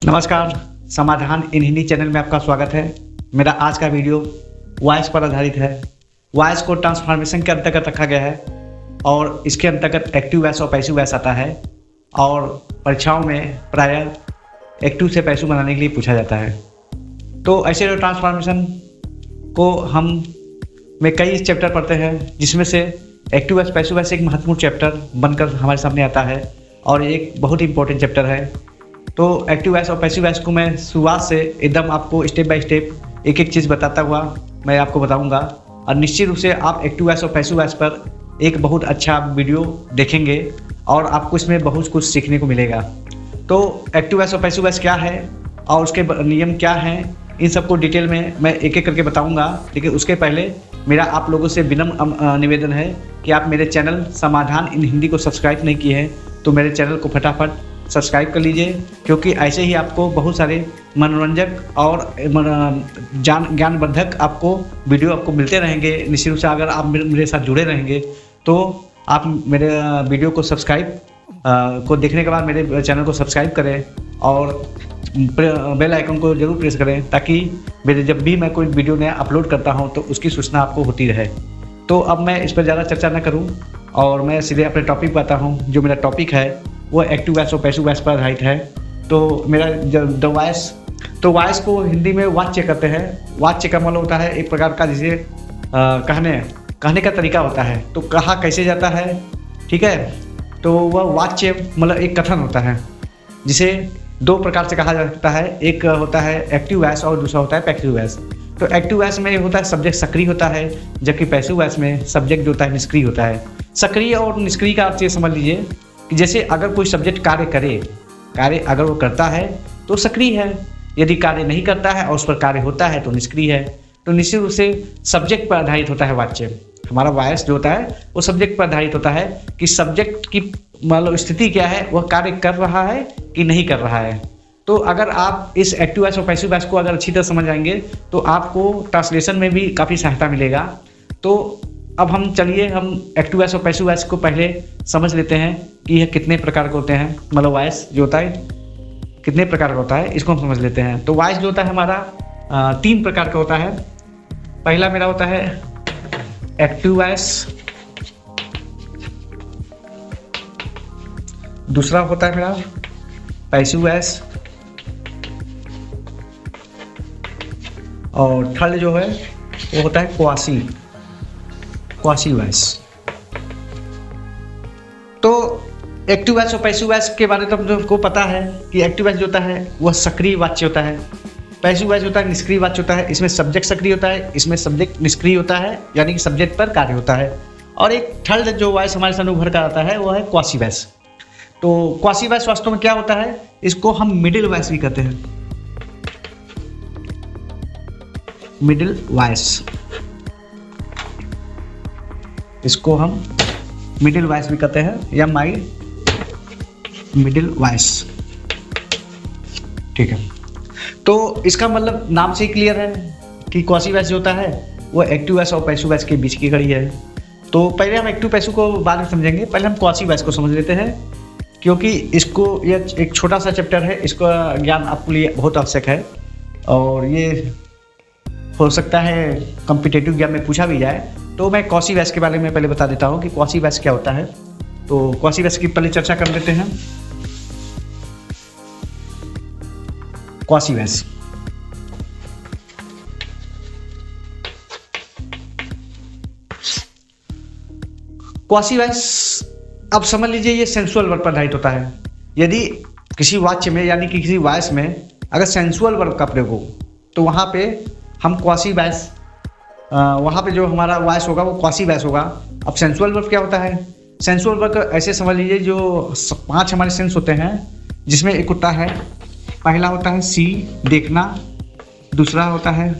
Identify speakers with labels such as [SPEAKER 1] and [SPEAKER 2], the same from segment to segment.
[SPEAKER 1] नमस्कार, समाधान इन हिंदी चैनल में आपका स्वागत है। मेरा आज का वीडियो वॉइस पर आधारित है। वॉइस को ट्रांसफॉर्मेशन के अंतर्गत रखा गया है और इसके अंतर्गत एक्टिव वॉइस और पैसिव वॉइस आता है और परीक्षाओं में प्रायः एक्टिव से पैसिव बनाने के लिए पूछा जाता है। तो ऐसे ट्रांसफॉर्मेशन को हम में कई चैप्टर पढ़ते हैं, जिसमें से एक्टिव वॉइस पैसिव वॉइस एक महत्वपूर्ण चैप्टर बनकर हमारे सामने आता है और एक बहुत इंपॉर्टेंट चैप्टर है। तो एक्टिव वॉइस और पैसिव वॉइस को मैं शुरुआत से एकदम आपको स्टेप बाय स्टेप एक एक चीज़ बताता हुआ मैं आपको बताऊंगा और निश्चित रूप से आप एक्टिव वॉइस और पैसिव वॉइस पर एक बहुत अच्छा वीडियो देखेंगे और आपको इसमें बहुत कुछ सीखने को मिलेगा। तो एक्टिव वॉइस और पैसिव वॉइस क्या है और उसके नियम क्या हैं, इन सबको डिटेल में मैं एक एक करके बताऊंगा। लेकिन उसके पहले मेरा आप लोगों से विनम्र निवेदन है कि आप मेरे चैनल समाधान इन हिंदी को सब्सक्राइब नहीं किए हैं तो मेरे चैनल को फटाफट सब्सक्राइब कर लीजिए, क्योंकि ऐसे ही आपको बहुत सारे मनोरंजक और ज्ञानवर्धक आपको वीडियो आपको मिलते रहेंगे। निश्चित रूप से अगर आप मेरे साथ जुड़े रहेंगे तो आप मेरे वीडियो को सब्सक्राइब को देखने के बाद मेरे चैनल को सब्सक्राइब करें और बेल आइकन को जरूर प्रेस करें, ताकि मेरे जब भी मैं कोई वीडियो नया अपलोड करता हूं तो उसकी सूचना आपको होती रहे। तो अब मैं इस पर ज़्यादा चर्चा न करूं और मैं सीधे अपने टॉपिक पर आता हूं। जो मेरा टॉपिक है वो एक्टिव वॉइस और पैसिव वॉइस पर आधारित है। तो मेरा द वॉइस, तो वॉइस को हिंदी में वाच्य कहते हैं। वाच्य का मतलब होता है एक प्रकार का जिसे कहने का तरीका होता है। तो कहा कैसे जाता है, ठीक है। तो वह वाच्य मतलब एक कथन होता है जिसे दो प्रकार से कहा जा सकता है। एक होता है एक्टिव वॉइस और दूसरा होता है पैसिव वॉइस। तो एक्टिव वॉइस में होता है सब्जेक्ट सक्रिय होता है, जबकि पैसिव वॉइस में सब्जेक्ट जो होता है निष्क्रिय होता है। सक्रिय और निष्क्रिय का अर्थ ये समझ लीजिए कि जैसे अगर कोई सब्जेक्ट कार्य अगर वो करता है तो सक्रिय है, यदि कार्य नहीं करता है और उस पर कार्य होता है तो निष्क्रिय है। तो निश्चित रूप से सब्जेक्ट पर आधारित होता है वाच्य। हमारा वॉइस जो होता है वो सब्जेक्ट पर आधारित होता है कि सब्जेक्ट की मतलब स्थिति क्या है, वह कार्य कर रहा है कि नहीं कर रहा है। तो अगर आप इस एक्टिव वॉइस और पैसिव वॉइस को अगर अच्छी तरह समझ आएंगे तो आपको ट्रांसलेशन में भी काफ़ी सहायता मिलेगा। तो अब हम एक्टिव वॉइस और पैसिव वॉइस को पहले समझ लेते हैं कि यह कितने प्रकार के होते हैं। मतलब वॉइस जो होता है कितने प्रकार का होता है, इसको हम समझ लेते हैं। तो वॉइस जो होता है हमारा 3 प्रकार का होता है। पहला मेरा होता है एक्टिव वॉइस, दूसरा होता है मेरा पैसिव वॉइस और थर्ड जो है वो होता है क्वासी वॉइस। तो एक्टिव वॉइस और पैसिव वॉइस के बारे में तो हमको पता है कि एक्टिव वॉइस जो होता है वह सक्रिय वाच्य होता है, पैसिव वॉइस होता है निष्क्रिय वाच्य होता है। इसमें सब्जेक्ट सक्रिय होता है, इसमें सब्जेक्ट निष्क्रिय होता है, यानी कि सब्जेक्ट पर कार्य होता है। और एक थर्ड जो वॉइस हमारे सामने उभर कर आता है वो है क्वासी वॉइस। तो क्वासी वॉइस वास्तव में क्या होता है, इसको हम मिडिल वॉइस भी कहते हैं। मिडिल वॉइस, इसको हम मिडिल वॉइस भी कहते हैं या मिडिल वॉइस, ठीक है। तो इसका मतलब नाम से ही क्लियर है कि क्वासी वॉइस जो होता है वो एक्टिव वॉइस और पैसिव वॉइस के बीच की कड़ी है। तो पहले हम एक्टिव पैसिव को बाद में समझेंगे, पहले हम क्वासी वॉइस को समझ लेते हैं, क्योंकि इसको यह एक छोटा सा चैप्टर है, इसका ज्ञान आपके लिए बहुत आवश्यक है और ये हो सकता है कॉम्पिटिटिव एग्जाम में पूछा भी जाए। तो मैं क्वासी वॉइस के बारे में पहले बता देता हूँ कि क्वासी वॉइस क्या होता है। तो क्वासी वॉइस की पहले चर्चा कर लेते हैं। क्वासी वॉइस, क्वासी वॉइस अब समझ लीजिए ये सेंसुअल वर्ब पर आधारित होता है। यदि किसी वाक्य में यानी कि किसी वॉइस में अगर सेंसुअल वर्ब का प्रयोग हो तो वहाँ पे हम क्वासी वॉइस, वहाँ पे जो हमारा वॉइस होगा वो क्वासी वॉइस होगा। अब सेंसुअल वर्ब क्या होता है, सेंसुअल वर्ब ऐसे समझ लीजिए जो 5 हमारे सेंस होते हैं, जिसमें एक होता है, पहला होता है सी देखना, दूसरा होता है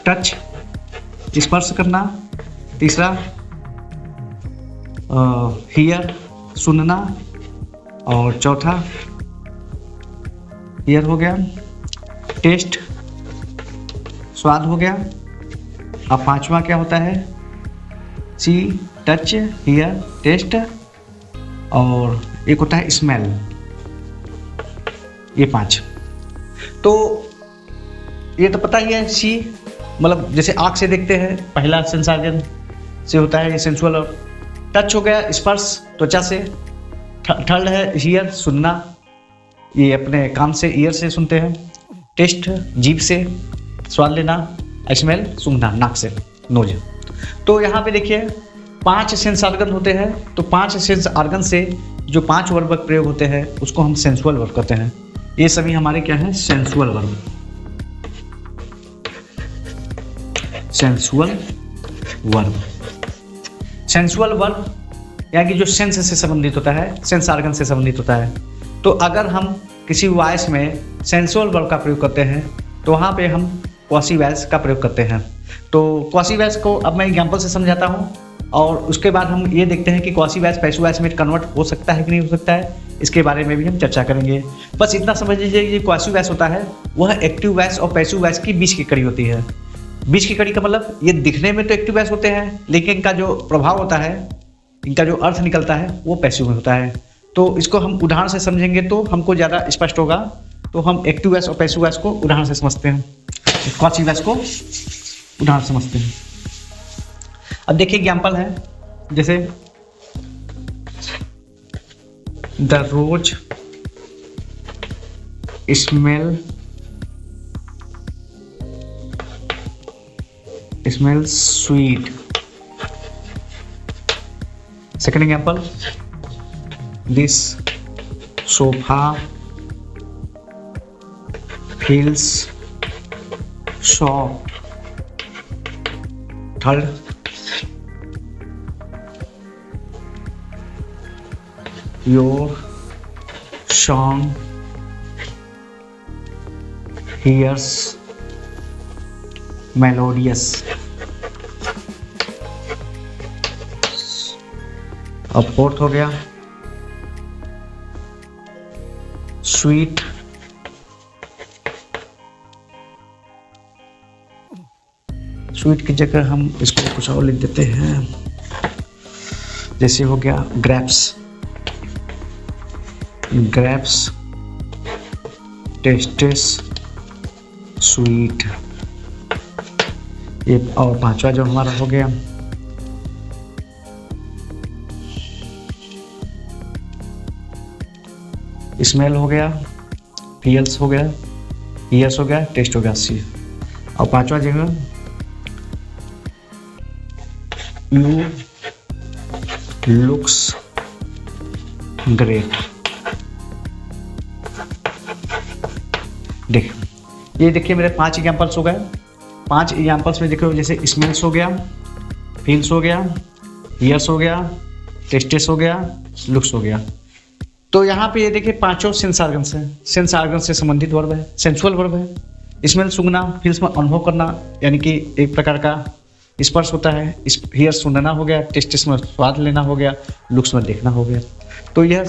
[SPEAKER 1] टच स्पर्श करना, तीसरा हियर सुनना और चौथा हियर हो गया, टेस्ट स्वाद हो गया। अब 5वां क्या होता है, सी टच हियर टेस्ट और एक होता है स्मेल। ये 5। तो ये तो पता ही है, सी मतलब जैसे आँख से देखते हैं, पहला सेंस ऑर्गन से होता है ये सेंसुअल। और टच हो गया, स्पर्श त्वचा से। थर्ड है हियर, सुनना, ये अपने कान से, ईयर से सुनते हैं। टेस्ट, जीभ से स्वाद लेना। स्मेल, सूंघना नाक से, नोज। तो यहाँ पे देखिए 5 सेंस ऑर्गन होते हैं। तो 5 सेंस ऑर्गन से जो 5 वर्ब प्रयोग होते हैं उसको हम सेंसुअल वर्ब कहते हैं। ये सभी हमारे क्या हैं, sensual verb. Sensual verb, sensual verb यानी कि जो सेंस से संबंधित होता है, सेंस ऑर्गन से संबंधित होता है। तो अगर हम किसी वॉइस में सेंसुअल वर्ब का प्रयोग करते हैं तो वहाँ पे हम क्वासी वॉइस का प्रयोग करते हैं। तो क्वासी वॉइस को अब मैं एग्जांपल से समझाता हूँ, और उसके बाद हम ये देखते हैं कि क्वासी वॉइस पैसिव वॉइस में कन्वर्ट हो सकता है कि नहीं हो सकता है, इसके बारे में भी हम चर्चा करेंगे। बस इतना समझ लीजिए, ये क्वासी वॉइस होता है वह एक्टिव वॉइस और पैसिव वॉइस की बीच की कड़ी होती है। बीच की कड़ी का मतलब ये दिखने में तो एक्टिव वॉइस होते हैं, लेकिन इनका जो प्रभाव होता है, इनका जो अर्थ निकलता है वो पैसिव में होता है। तो इसको हम उदाहरण से समझेंगे तो हमको ज़्यादा स्पष्ट होगा। तो हम एक्टिव वॉइस और पैसिव वॉइस को उदाहरण से समझते हैं, क्वासी वॉइस को उदाहरण समझते हैं। अब देखिए एग्जाम्पल है, जैसे the rose smell sweet. Second example, this sofa feels soft. Third, your song hears melodious. अब फोर्थ हो गया, स्वीट स्वीट की जगह हम इसको कुछ और लिख देते हैं, जैसे हो गया ग्रेप्स। Grapes tastes sweet. ये और पांचवा जो हमारा हो गया, स्मेल हो गया, फील्स हो गया, ईयर्स हो गया, टेस्ट हो गया, सी। और पांचवा जगह यू लुक्स ग्रेट। ये देखिए मेरे 5 एग्जाम्पल्स हो गए। 5 एग्जाम्पल्स में देखो, जैसे स्मेल्स हो गया, फील्स हो गया, ईयर्स हो गया, टेस्टेस हो गया, लुक्स हो गया। तो यहाँ पे ये देखिए पांचों सेंस ऑर्गन से, सेंस ऑर्गन से संबंधित वर्ब है, सेंसुअल वर्ब है। स्मेल सूंघना, फील्स में अनुभव करना, यानी कि एक प्रकार का स्पर्श होता है। हियर सुनना हो गया, टेस्टेस में स्वाद लेना हो गया, लुक्स में देखना हो गया। तो यह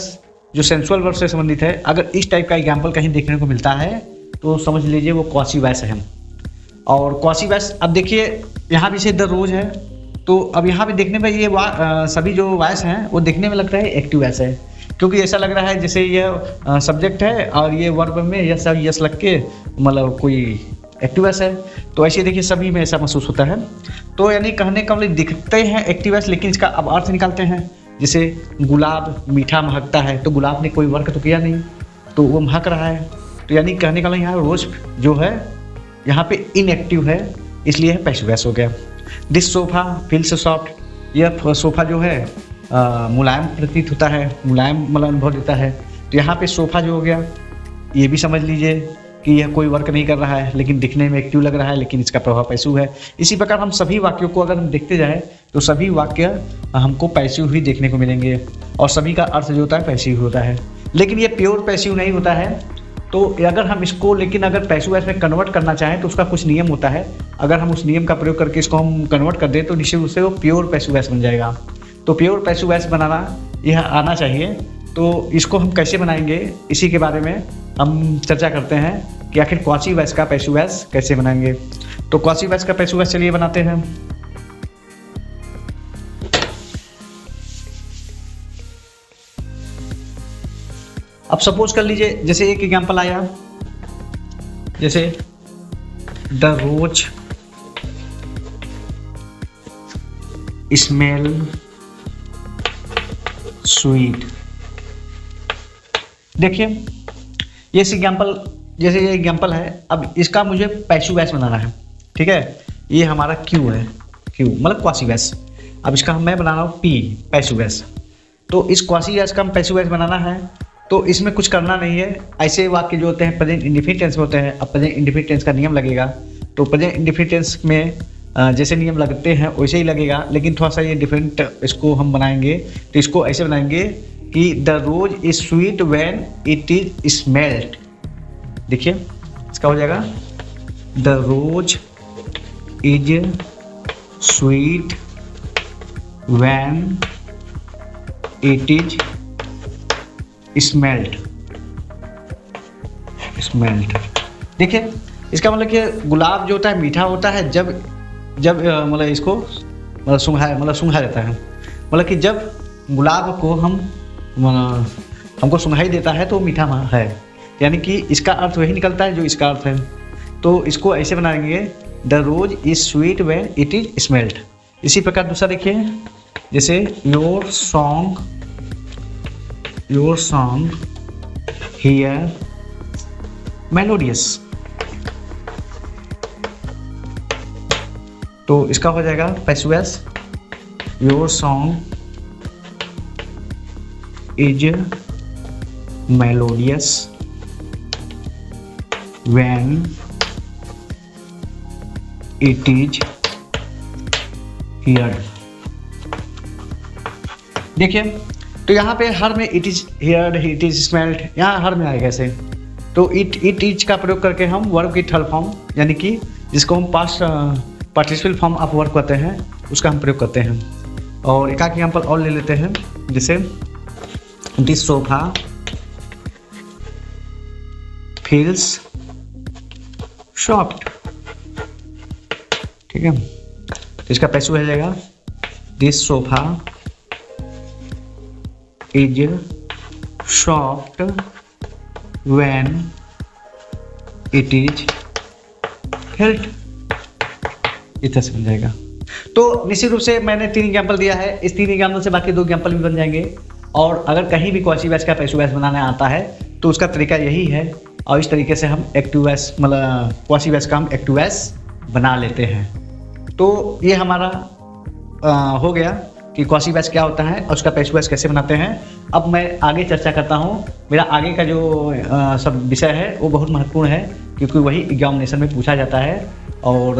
[SPEAKER 1] जो सेंसुअल वर्ब से संबंधित है, अगर इस टाइप का एग्जाम्पल कहीं देखने को मिलता है तो समझ लीजिए वो क्वासी वॉइस है। और क्वासी वॉइस, अब देखिए यहाँ भी से द रोज है, तो अब यहाँ पे देखने में ये सभी जो वॉइस हैं वो देखने में लग रहा है एक्टिव वॉइस है, क्योंकि ऐसा लग रहा है जैसे ये सब्जेक्ट है और ये वर्ब में ये सब यस लग के मतलब कोई एक्टिव वॉइस है। तो ऐसे देखिए सभी में ऐसा महसूस होता है। तो यानी कहने का मतलब दिखते हैं एक्टिव वॉइस, लेकिन इसका अब अर्थ निकालते हैं। जैसे गुलाब मीठा महकता है, तो गुलाब ने कोई वर्क तो किया नहीं, तो वो महक रहा है। तो यानी कहने का यहाँ रोज जो है यहाँ पे इनएक्टिव है, इसलिए है पैसिव वॉइस हो गया। दिस सोफा फील्स सॉफ्ट, यह सोफा जो है मुलायम प्रतीत होता है, मुलायम मतलब अनुभव देता है। तो यहाँ पे सोफा जो हो गया, ये भी समझ लीजिए कि यह कोई वर्क नहीं कर रहा है, लेकिन दिखने में एक्टिव लग रहा है, लेकिन इसका प्रभाव पैसिव है। इसी प्रकार हम सभी वाक्यों को अगर हम देखते जाएं तो सभी वाक्य हमको पैसिव ही देखने को मिलेंगे, और सभी का अर्थ जो होता है पैसिव होता है। लेकिन ये प्योर पैसिव नहीं होता है। तो अगर हम इसको, लेकिन अगर पैसिव वॉइस में कन्वर्ट करना चाहें तो उसका कुछ नियम होता है। अगर हम उस नियम का प्रयोग करके इसको हम कन्वर्ट कर दें तो निश्चित रूप से वो प्योर पैसिव वॉइस बन जाएगा। तो प्योर पैसिव वॉइस बनाना यह आना चाहिए। तो इसको हम कैसे बनाएंगे, इसी के बारे में हम चर्चा करते हैं कि आखिर क्वासी वॉइस का पैसिव वॉइस कैसे बनाएंगे। तो क्वासी वॉइस का पैसिव वॉइस चलिए बनाते हैं। अब सपोज कर लीजिए, जैसे एक एग्जांपल आया, जैसे द रोज स्मेल स्वीट। देखिए ये एग्जांपल, जैसे ये एग्जांपल है, अब इसका मुझे पैसिव वॉइस बनाना है, ठीक है। ये हमारा क्यू है, क्यू मतलब क्वासी वॉइस। अब इसका मैं बना रहा हूँ पी, पैसिव वॉइस। तो इस क्वासी वॉइस का हम पैसिव वॉइस बनाना है, तो इसमें कुछ करना नहीं है। ऐसे वाक्य जो होते हैं प्रेजेंट इंडेफिनिट टेंस में होते हैं। अब प्रेजेंट इंडेफिनिट टेंस का नियम लगेगा, तो प्रेजेंट इंडेफिनिट टेंस में जैसे नियम लगते हैं वैसे ही लगेगा, लेकिन थोड़ा सा ये डिफरेंट इसको हम बनाएंगे। तो इसको ऐसे बनाएंगे कि the rose is sweet when it is smelled. देखिए इसका हो जाएगा the rose is sweet when it is smelled. देखिए इसका मतलब कि गुलाब जो होता है मीठा होता है जब मतलब इसको मतलब सूंघा देता है। मतलब कि जब गुलाब को हमको सुंघाई देता है तो मीठा है, यानी कि इसका अर्थ वही निकलता है जो इसका अर्थ है। तो इसको ऐसे बनाएंगे the rose is sweet when it is smelled. इसी प्रकार दूसरा देखिए, जैसे योर सॉन्ग हियर मेलोडियस। तो इसका हो जाएगा passive voice, your song is melodious when it is heard. देखिए तो यहाँ पे हर में it is heard, it is smelled, यहाँ हर में आएगा ऐसे। तो इट इज का प्रयोग करके हम वर्ब की थर्ड फॉर्म, यानी कि जिसको हम past participle form of verb कहते हैं, उसका हम प्रयोग करते हैं। और एक एग्जाम्पल और ले लेते हैं, जैसे दिस सोफा फील्स सॉफ्ट। ठीक है, तो इसका पैसिव हो जाएगा this sofa is soft when it is held. इतना से बन जाएगा। तो निश्चित रूप से मैंने 3 एग्जाम्पल दिया है, इस 3 एग्जाम्पल से बाकी 2 एग्जाम्पल भी बन जाएंगे। और अगर कहीं भी क्वासी वॉइस का पैसिव वॉइस बनाना आता है तो उसका तरीका यही है, और इस तरीके से हम एक्टिव वॉइस मतलब क्वासी वॉइस का हम एक्टिव वॉइस बना लेते हैं। तो ये हमारा हो गया कि क्वासी वॉइस क्या होता है और उसका पैसिव वॉइस कैसे बनाते हैं। अब मैं आगे चर्चा करता हूँ। मेरा आगे का जो सब विषय है वो बहुत महत्वपूर्ण है, क्योंकि वही एग्जामिनेशन में पूछा जाता है, और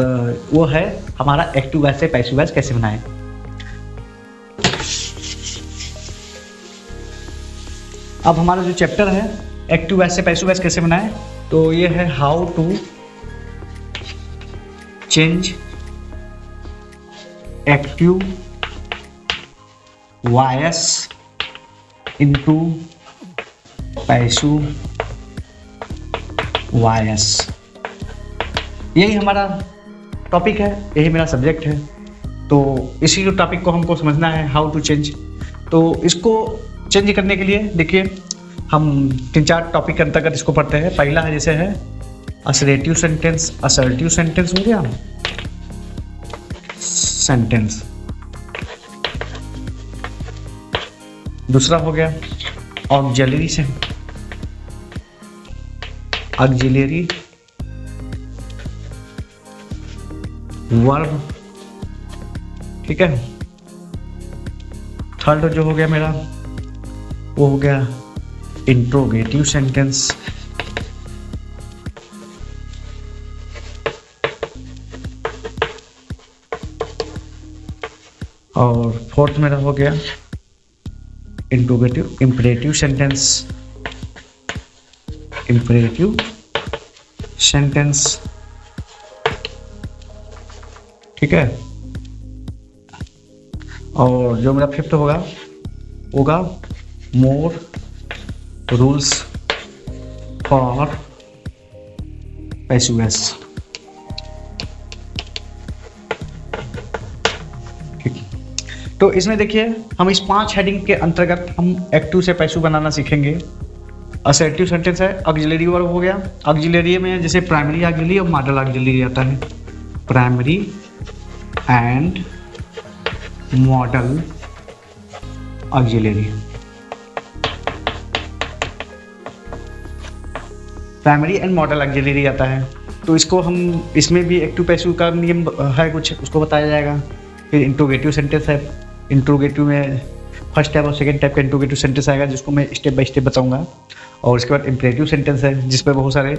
[SPEAKER 1] वो है हमारा एक्टिव वॉइस से पैसिव वॉइस कैसे बनाएं। अब हमारा जो चैप्टर है एक्टिव वॉइस से पैसिव वॉइस कैसे बनाएं, तो ये है how to change active voice into passive voice. यही हमारा टॉपिक है, यही मेरा सब्जेक्ट है। तो इसी जो टॉपिक को हमको समझना है, हाउ टू चेंज। तो इसको चेंज करने के लिए देखिए हम 3-4 टॉपिक के अंतर्गत इसको पढ़ते हैं। पहला है जैसे है असर्टिव सेंटेंस, असर्टिव सेंटेंस हो गया सेंटेंस। दूसरा हो गया ऑक्सिलरी से ऑक्सिलरी वर्ब। ठीक है, थर्ड जो हो गया मेरा वो हो गया इंट्रोगेटिव सेंटेंस। और फोर्थ मेरा हो गया interrogative imperative sentence, imperative sentence. ठीक है, और जो मेरा फिफ्थ होगा मोर रूल्स फॉर पैसिव वॉइस। ठीक, तो इसमें देखिए हम इस 5 हेडिंग के अंतर्गत हम एक्टिव से पैसिव बनाना सीखेंगे। असर्टिव सेंटेंस है। ऑक्सिलरी वर्ब हो गया। ऑक्सिलरी में जैसे प्राइमरी ऑक्सिलरी और मॉडल ऑक्सिलरी आता है। Primary and model auxiliary. Primary and model auxiliary आता है, तो इसको हम इसमें भी एक्टिव पैसिव का नियम है कुछ, उसको बताया जाएगा। फिर इंट्रोगेटिव सेंटेंस है। इंट्रोगेटिव में फर्स्ट टाइप और सेकंड टाइप का इंट्रोगेटिव सेंटेंस आएगा, जिसको मैं स्टेप बाय स्टेप बताऊंगा। और उसके बाद इम्परेटिव सेंटेंस है, जिस पे बहुत सारे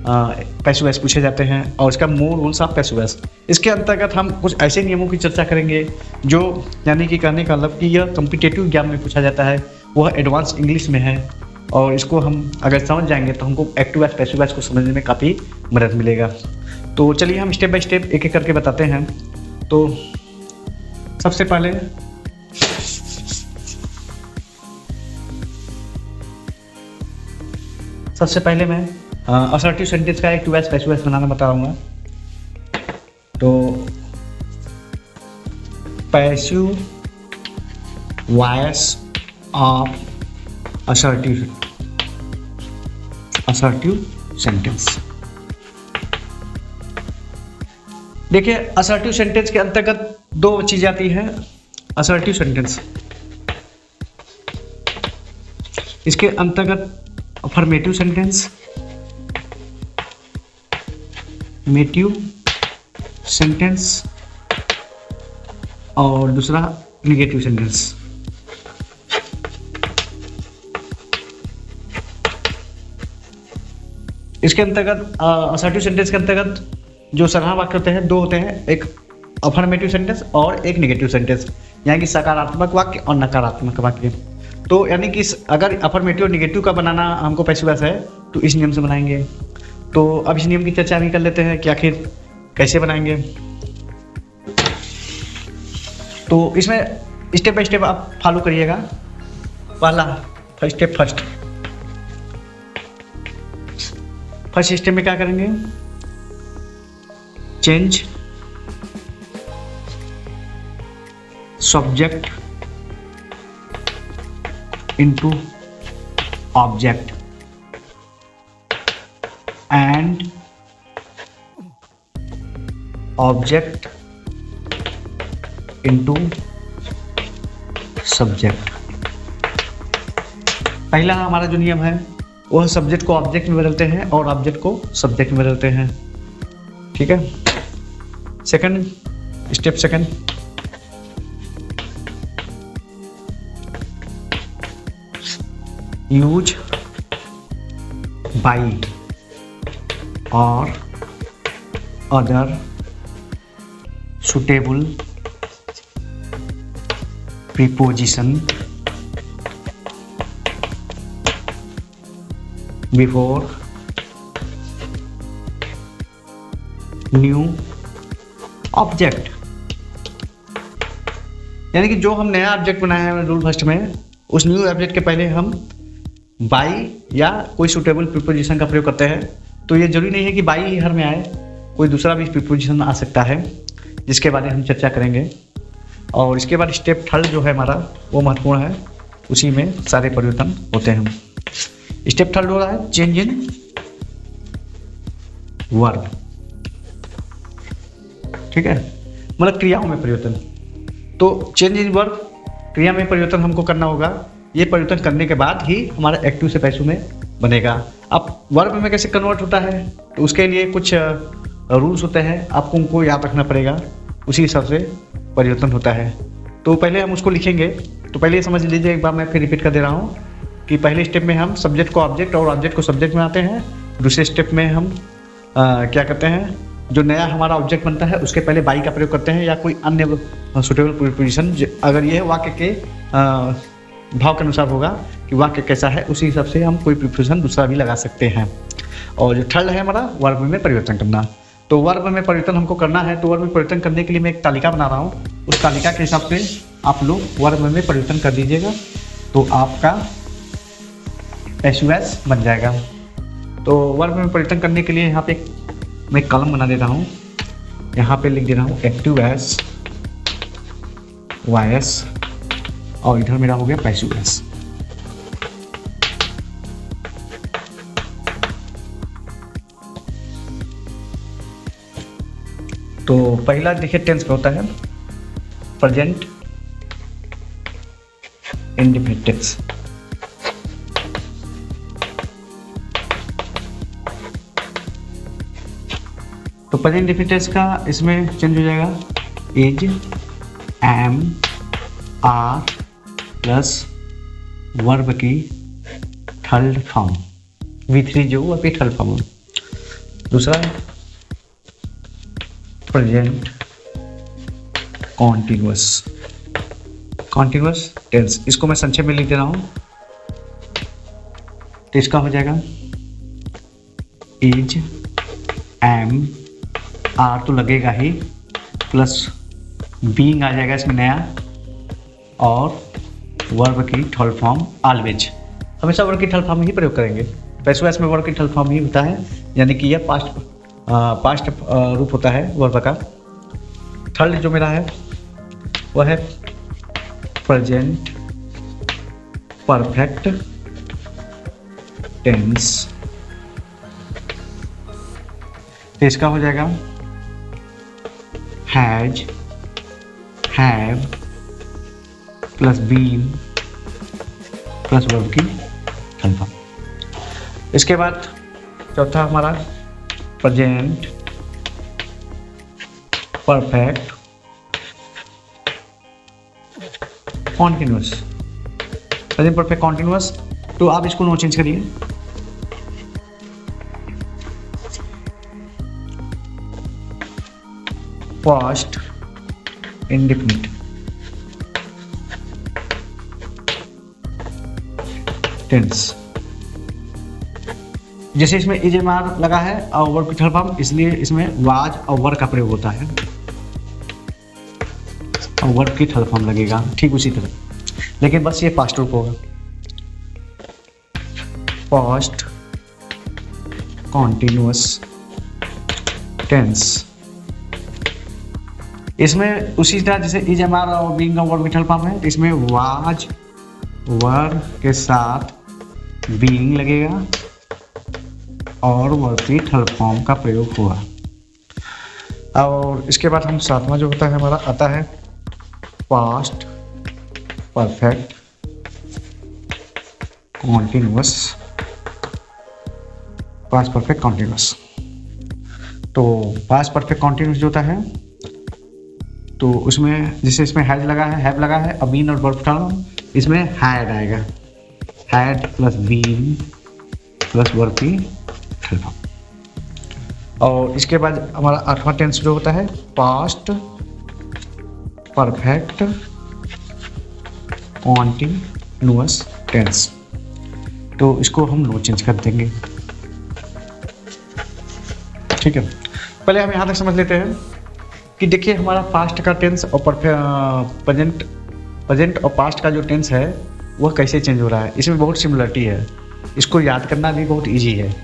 [SPEAKER 1] पैसिव वॉइस पूछे जाते हैं, और इसका मोर रूल्स ऑफ पैसिव वॉइस। इसके अंतर्गत हम कुछ ऐसे नियमों की चर्चा करेंगे जो यानी कि कहने का मतलब कि यह कॉम्पिटिटिव एग्जाम में पूछा जाता है, वह एडवांस इंग्लिश में है, और इसको हम अगर समझ जाएंगे तो हमको एक्टिव वॉइस पैसिव वॉइस को समझने में काफ़ी मदद मिलेगा। तो चलिए हम स्टेप बाय स्टेप एक एक करके बताते हैं। तो सबसे पहले मैं असर्टिव सेंटेंस का एक्टिव वॉइस पैसिव वॉइस बनाना बताऊंगा। तो passive voice of assertive sentence. देखिए, असर्टिव सेंटेंस के अंतर्गत दो चीजें आती हैं। असर्टिव सेंटेंस, इसके अंतर्गत अफर्मेटिव सेंटेंस, मेटिव सेंटेंस, और दूसरा निगेटिव सेंटेंस। इसके अंतर्गत असर्टिव सेंटेंस के अंतर्गत जो सराहना वाक्य होते हैं, दो होते हैं, एक अफर्मेटिव सेंटेंस और एक निगेटिव सेंटेंस, यानी कि सकारात्मक वाक्य और नकारात्मक वाक्य। तो यानी कि अगर अफर्मेटिव और निगेटिव का बनाना हमको पैसिव वॉइस है तो इस नियम से बनाएंगे। तो अब इस नियम की चर्चा भी कर लेते हैं कि आखिर कैसे बनाएंगे। तो इसमें स्टेप बाय स्टेप आप फॉलो करिएगा। पहला फर्स्ट स्टेप में क्या करेंगे, change subject into object and object into subject. पहला हमारा जो नियम है वह सब्जेक्ट को ऑब्जेक्ट में बदलते हैं और ऑब्जेक्ट को सब्जेक्ट में बदलते हैं। ठीक है। सेकंड, यूज बाई और other suitable preposition before new object. यानी कि जो हम नया ऑब्जेक्ट बनाया है रूल फर्स्ट में, उस न्यू ऑब्जेक्ट के पहले हम बाई या कोई सुटेबल प्रीपोजिशन का प्रयोग करते हैं। तो ये जरूरी नहीं है कि बाई ही हर में आए, कोई दूसरा भी प्रीपोजिशन आ सकता है, जिसके बारे में हम चर्चा करेंगे। और इसके बाद स्टेप थर्ड जो है हमारा वो महत्वपूर्ण है, उसी में सारे परिवर्तन होते हैं। स्टेप थर्ड हो रहा है चेंज इन वर्ब। ठीक है, मतलब क्रियाओं में परिवर्तन। तो चेंज इन वर्ब, क्रिया में परिवर्तन हमको करना होगा। ये परिवर्तन करने के बाद ही हमारा एक्टिव से पैसिव में बनेगा। अब वर्ब में कैसे कन्वर्ट होता है, तो उसके लिए कुछ रूल्स होते हैं, आपको उनको याद रखना पड़ेगा, उसी हिसाब से परिवर्तन होता है। तो पहले हम उसको लिखेंगे। तो पहले समझ लीजिए, एक बार मैं फिर रिपीट कर दे रहा हूँ कि पहले स्टेप में हम सब्जेक्ट को ऑब्जेक्ट और ऑब्जेक्ट को सब्जेक्ट में आते हैं। दूसरे स्टेप में हम क्या करते हैं, जो नया हमारा ऑब्जेक्ट बनता है उसके पहले बाई का प्रयोग करते हैं या कोई अन्य सुटेबल प्रीपोजिशन, अगर यह वाक्य के भाव के अनुसार होगा कि वाक्य कैसा है, उसी हिसाब से हम कोई प्रीपोजिशन दूसरा भी लगा सकते हैं। और जो थर्ड है हमारा वर्ब में परिवर्तन करना। तो वर्ब में परिवर्तन हमको करना है, तो वर्ब में परिवर्तन करने के लिए मैं एक तालिका बना रहा हूँ। उस तालिका के हिसाब से आप लोग वर्ब में परिवर्तन कर दीजिएगा, तो आपका पैसिव वॉइस बन जाएगा। तो वर्ब में परिवर्तन करने के लिए यहाँ पे मैं कॉलम बना देता हूँ। यहाँ पे लिख दे रहा हूँ एक्टिव वॉइस, और इधर मेरा हो गया पैसिव वॉइस। तो पहला देखिए टेंस पे होता है प्रेजेंट इंडेफिनिट टेंस। तो प्रेजेंट इंडेफिनिट टेंस का इसमें चेंज हो जाएगा is, am, are plus verb की थर्ड फॉर्म, V3 जो वर्ब की थर्ड फॉर्म। दूसरा प्रेजेंट कॉन्टिन्यूअस, कॉन्टिन्यूअस टेंस, इसको मैं संक्षेप में लिख दे रहा हूं। तो इसका हो जाएगा इज, एम, आर तो लगेगा ही, प्लस बीइंग आ जाएगा इसमें नया, और वर्ब की थर्ड फॉर्म ऑलवेज। हमेशा वर्ब की थर्ड फॉर्म ही प्रयोग करेंगे, पैसवाइस में वर्ब की थर्ड फॉर्म ही होता है, यानी कि यह पास्ट रूप होता है वर्ब का। थर्ड जो मेरा है वह है प्रेजेंट परफेक्ट टेंस। तो इसका हो जाएगा has, have plus been plus verb की थर्ड फॉर्म। इसके बाद चौथा हमारा present perfect continuous, present perfect continuous. तो आप इसको नो चेंज करिए, पास्ट इंडेफिनिट टेंस। जैसे इसमें इज, एम, आर लगा है और वर्ब की थर्ड फॉर्म, इसलिए इसमें वाज और वर का प्रयोग होता है और वर्ब की थर्ड फॉर्म लगेगा ठीक उसी तरह, लेकिन बस ये पास्ट रूप होगा। पास्ट कॉन्टिन्यूअस टेंस, इसमें उसी तरह जैसे इज, एम, आर और बीइंग का वर्ब की थर्ड फॉर्म है, इसमें वाज वर्ब के साथ बीइंग लगेगा और वर्ब की थर्ड फॉर्म का प्रयोग हुआ। और इसके बाद हम सातवां जो होता है हमारा आता है past perfect continuous, past perfect continuous. तो पास्ट परफेक्ट कॉन्टिन्यूअस जो होता है तो उसमें जैसे इसमें हैज लगा है, हैव लगा है, बीन और वर्ब थर्ड, इसमें हैड आएगा, had plus been plus verb की थर्ड फॉर्म। और इसके बाद हमारा आठवां टेंस जो होता है पास्ट परफेक्ट कॉन्टिन्यूअस टेंस। तो इसको हम नो चेंज कर देंगे, ठीक है। पहले हम यहाँ तक समझ लेते हैं कि देखिए हमारा पास्ट का टेंस और प्रेजेंट और पास्ट का जो टेंस है वह कैसे चेंज हो रहा है। इसमें बहुत सिमिलरिटी है, इसको याद करना भी बहुत इजी है।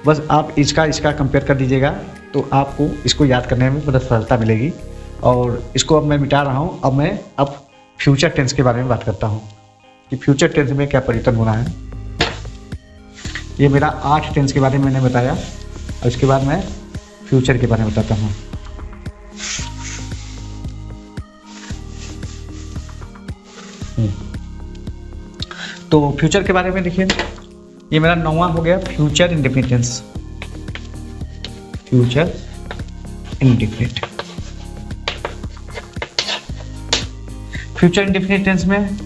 [SPEAKER 1] बस आप इसका कंपेयर कर दीजिएगा तो आपको इसको याद करने में बहुत सरलता मिलेगी। और इसको अब मैं मिटा रहा हूँ। अब फ्यूचर टेंस के बारे में बात करता हूँ कि फ्यूचर टेंस में क्या परिवर्तन होना है। ये मेरा 8 टेंस के बारे में मैंने बताया और इसके बाद मैं फ्यूचर के बारे में बताता हूँ। तो फ्यूचर के बारे में देखिए, ये मेरा 9वां हो गया future indefinite tense. Future indefinite, future indefinite tense में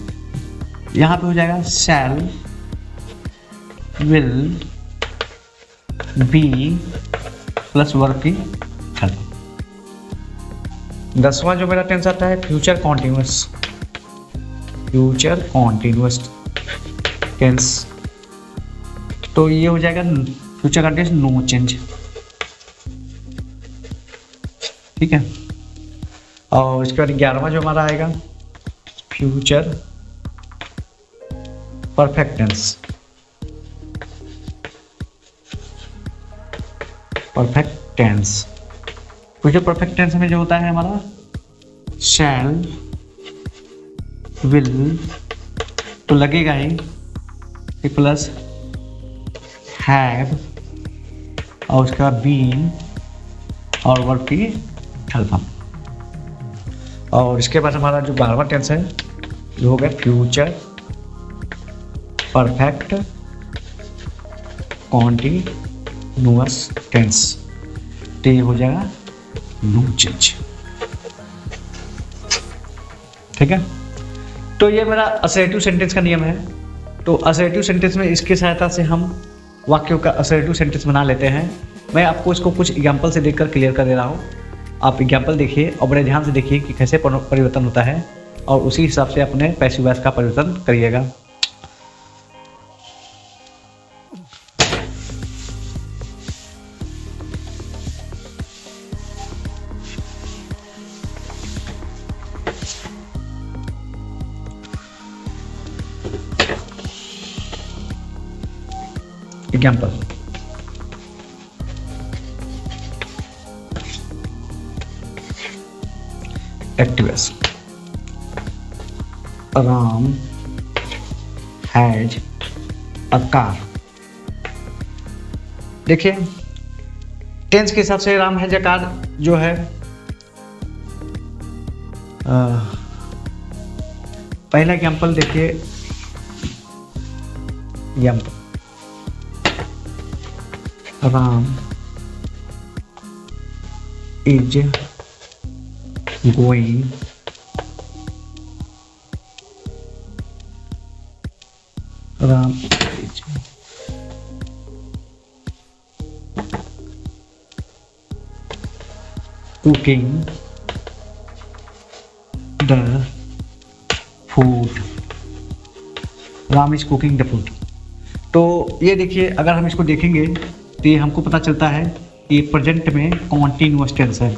[SPEAKER 1] यहां पे हो जाएगा shall, will, be plus verb की थर्ड। 10वां जो मेरा टेंस आता है future continuous, future continuous tense. तो ये हो जाएगा फ्यूचर का टेंस नो चेंज, ठीक है। और इसके बाद 11वां जो हमारा आएगा future perfect tense, perfect tense. Future perfect tense में जो होता है हमारा शैल, विल तो लगेगा ही, प्लस हैव और उसका बीन और वर्ब की थर्ड फॉर्म। और इसके बाद हमारा जो 12वां टेंस है ये हो गया फ्यूचर परफेक्ट कॉन्टिन्यूअस टेंस। तो ये हो जाएगा यूजेज। ठीक है, तो ये मेरा असर्टिव सेंटेंस का नियम है। तो असर्टिव सेंटेंस में इसकी सहायता से हम वाक्यों का असर्टिव सेंटेंस बना लेते हैं। मैं आपको इसको कुछ एग्जाम्पल से देखकर क्लियर कर दे रहा हूँ। आप एग्जाम्पल देखिए और बड़े ध्यान से देखिए कि कैसे परिवर्तन होता है, और उसी हिसाब से अपने पैसिव वॉइस का परिवर्तन करिएगा। Example, actives, Ram has a car. देखिए टेंस के हिसाब से राम हैज अ कार जो है पहला एग्जाम्पल देखिए। Example, Ram is going Ram is cooking the food. Ram is cooking the food. तो ये देखिए, अगर हम इसको देखेंगे तो ये हमको पता चलता है कि प्रेजेंट में कॉन्टिन्यूअस टेंस है।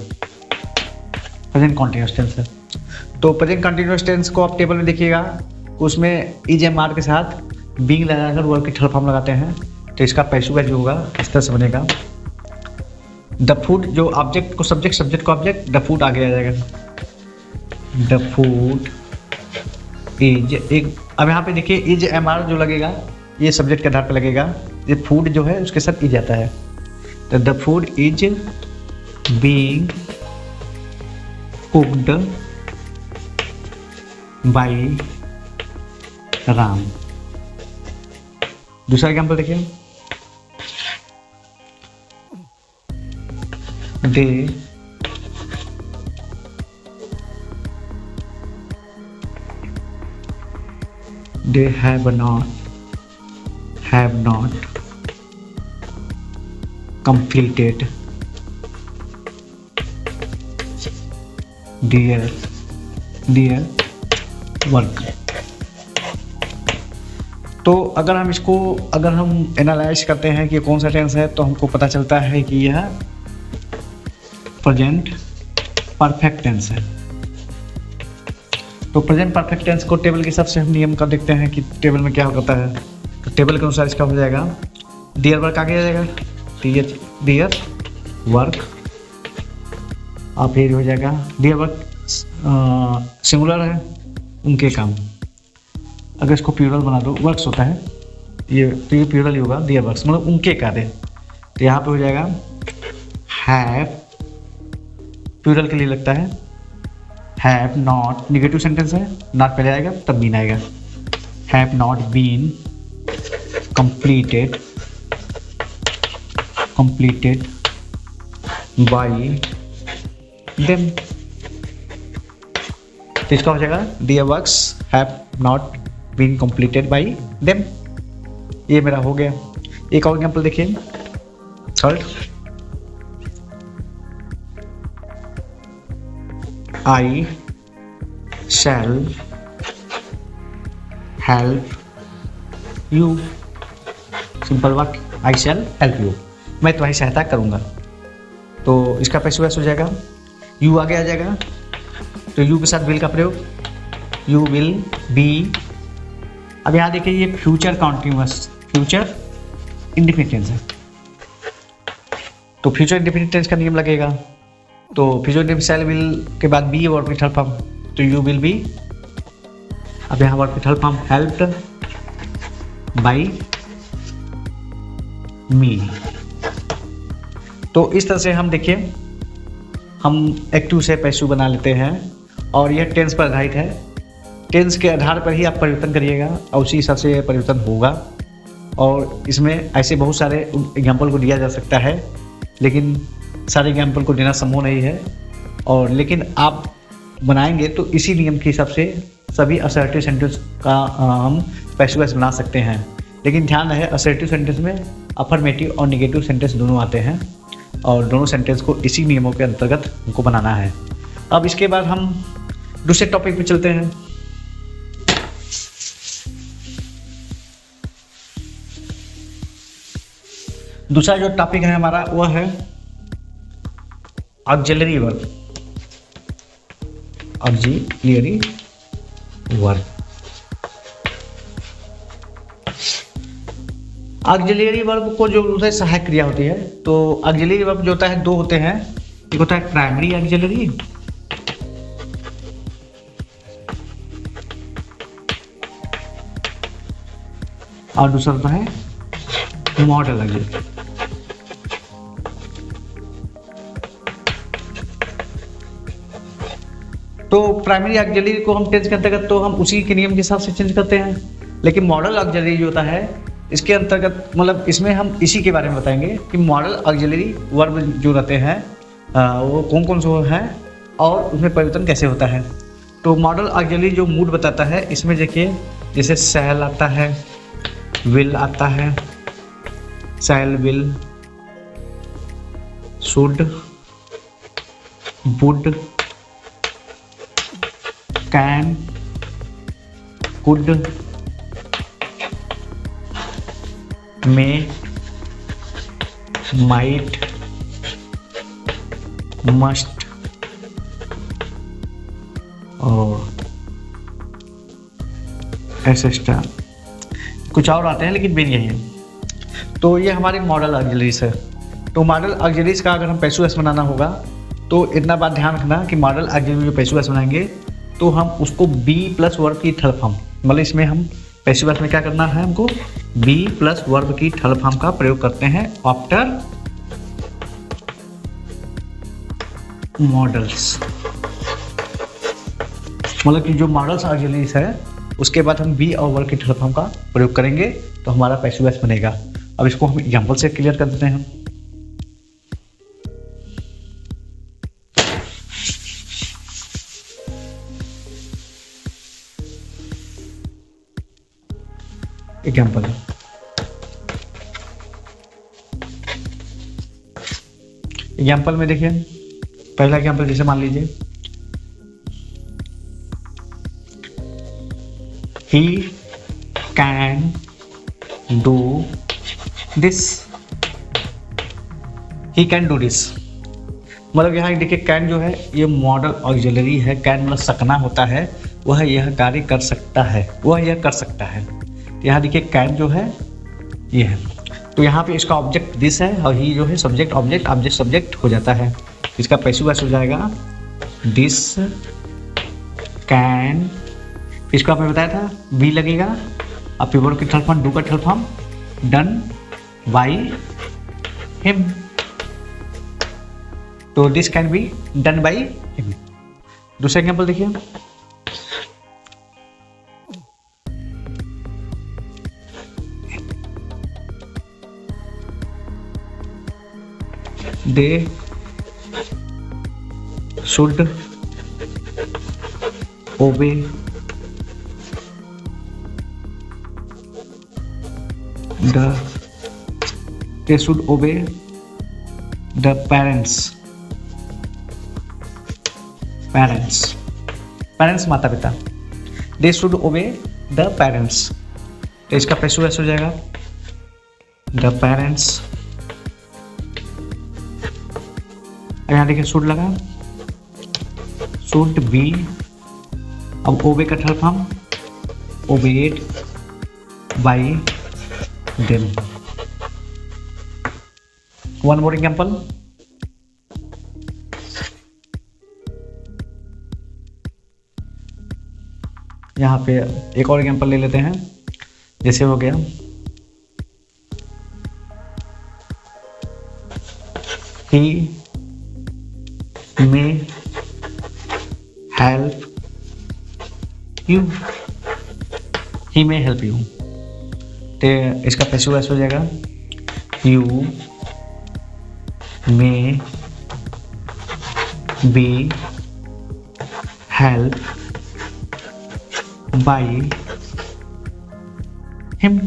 [SPEAKER 1] प्रेजेंट कॉन्टिन्यूअस टेंस है। तो प्रेजेंट कॉन्टिन्यूअस टेंस को आप टेबल में देखिएगा, उसमें इज एम आर के साथ बीइंग लगाकर वर्ब की थर्ड फॉर्म लगाते हैं। तो इसका पैसिव वॉइस जो होगा इस तरह से बनेगा। द फूड जो ऑब्जेक्ट को सब्जेक्ट, सब्जेक्ट को ऑब्जेक्ट, द फूड आगे आ जाएगा। द फूड इज एक, अब यहाँ पे देखिए इज एम आर जो लगेगा ये सब्जेक्ट के आधार पर लगेगा। ये फूड जो है उसके साथ इज आता है। तो the food is being cooked bye Ram. दूसरा एग्जाम्पल देखिए, they have not completed their work। तो अगर हम इसको एनालाइज करते हैं कि कौन सा टेंस है, तो हमको पता चलता है कि यह प्रेजेंट परफेक्ट टेंस है। तो प्रेजेंट परफेक्ट टेंस को टेबल के हिसाब से हम नियम का देखते हैं कि टेबल में क्या होता है। तो टेबल के अनुसार इसका हो जाएगा डियर वर्क आगे आ जाएगा, डियर वर्क, और फिर हो जाएगा डियर वर्क सिंगुलर है, उनके काम। अगर इसको प्लूरल बना दो, वर्क्स होता है ये, तो ये प्लूरल ही होगा, डियर वर्क्स मतलब उनके कार्य। तो यहाँ पे हो जाएगा हैव, प्लूरल के लिए लगता है हैव नॉट, निगेटिव सेंटेंस है, नॉट पहले आएगा तब बीन आएगा। Have not been completed by them। तो इसका हो जाएगा their works have not been completed by them। ये मेरा हो गया। एक और एग्जाम्पल देखिए, third, I shall help you। Simple वाक्य, आई शैल हेल्प यू, मैं तुम्हारी सहायता करूंगा। तो इसका पैसिव वॉइस हो जाएगा, यू आगे आ जाएगा। तो यू के साथ विल का प्रयोग, यू विल बी। अब यहाँ देखिए ये future continuous, future indefinite tense है। तो फ्यूचर इंडेफिनिट टेंस का नियम लगेगा। तो फ्यूचर इंडेफिनिट शैल विल के बाद बी वर्ब की थर्ड फॉर्म, तो यू विल बी। अब यहाँ वर्ब की third form helped by me. तो इस तरह से हम देखिए हम एक्टिव से पैसिव बना लेते हैं और यह टेंस पर आधारित है। टेंस के आधार पर ही आप परिवर्तन करिएगा और उसी हिसाब से परिवर्तन होगा। और इसमें ऐसे बहुत सारे एग्जाम्पल को दिया जा सकता है, लेकिन सारे एग्जाम्पल को देना संभव नहीं है। और लेकिन आप बनाएंगे तो इसी नियम के हिसाब से सभी असर्टिव सेंटेंस का हम पैसिव वॉइस बना सकते हैं। लेकिन ध्यान रहे, असर्टिव सेंटेंस में अफर्मेटिव और नेगेटिव सेंटेंस दोनों आते हैं और दोनों सेंटेंस को इसी नियमों के अंतर्गत हमको बनाना है। अब इसके बाद हम दूसरे टॉपिक पे चलते हैं। दूसरा जो टॉपिक है हमारा वह है auxiliary verb. Auxiliary verb, auxiliary verb को जो होता है सहायक क्रिया होती है। तो ऑक्सिलरी वर्ब जो होता है दो होते हैं, एक होता है प्राइमरी ऑक्सिलरी और दूसरा होता है मॉडल ऑक्सिलरी। तो प्राइमरी ऑक्सिलरी को हम टेंस के अंतर्गत तो हम उसी के नियम के हिसाब से चेंज करते हैं, लेकिन मॉडल ऑक्सिलरी जो होता है इसके अंतर्गत मतलब इसमें हम इसी के बारे में बताएंगे कि मॉडल ऑक्सिलरी वर्ब जो रहते हैं वो कौन कौन से हैं और उसमें परिवर्तन कैसे होता है। तो मॉडल ऑक्सिलरी जो मूड बताता है, इसमें देखिए जैसे शैल आता है, विल आता है, शैल will, should, would, can, could, may, might, must और एसेस्ट्रा। कुछ और आते हैं लेकिन मेन यही है। तो ये हमारे मॉडल ऑक्सिलरीज है। तो मॉडल ऑक्सिलरीज का अगर हम पैसिव वॉइस बनाना होगा तो इतना बात ध्यान रखना कि मॉडल ऑक्सिलरी जो पैसिव वॉइस बनाएंगे तो हम उसको बी प्लस वर्ब की थर्ड फॉर्म, मतलब इसमें हम पैसिव वॉइस में क्या करना है, हमको बी प्लस वर्ब की थर्ड फॉर्म का प्रयोग करते हैं आफ्टर मॉडल्स। मतलब कि जो मॉडल्स ऑक्सिलरीज है उसके बाद हम बी और वर्ब की थर्ड फॉर्म का प्रयोग करेंगे तो हमारा पैसिव वॉइस बनेगा। अब इसको हम एग्जांपल से क्लियर कर देते हैं। एग्जाम्पल में देखिए, पहला एग्जाम्पल जैसे मान लीजिए he can do this. He can do this मतलब यहाँ देखिए कैन जो है ये मॉडल ऑक्सिलरी है। कैन मतलब सकना होता है, वह यह कार्य कर सकता है, वह यह कर सकता है। यहाँ देखिए कैन जो है ये है, तो यहाँ पे इसका ऑब्जेक्ट दिस है और ही जो है सब्जेक्ट ऑब्जेक्ट, ऑब्जेक्ट सब्जेक्ट हो जाता है। इसका पैसिव वॉइस हो जाएगा दिस कैन। इसको आपने बताया था बी लगेगा और फिर वर्ब की थर्ड फॉर्म, डू का third form done by him. तो this can be done by him. दूसरा एग्जाम्पल देखिए, they should obey the parents माता पिता। they should obey the parents, तो इसका पैसिव वॉइस हो जाएगा the parents। यहाँ देखिए शुड लगा, शुड बी। अब ओबे का third form obeyed by them. One more example, यहाँ पे एक और एग्जाम्पल ले लेते हैं। जैसे हो गया he you, he may help you. तो इसका पैसिव वॉइस हो जाएगा you may be help by him.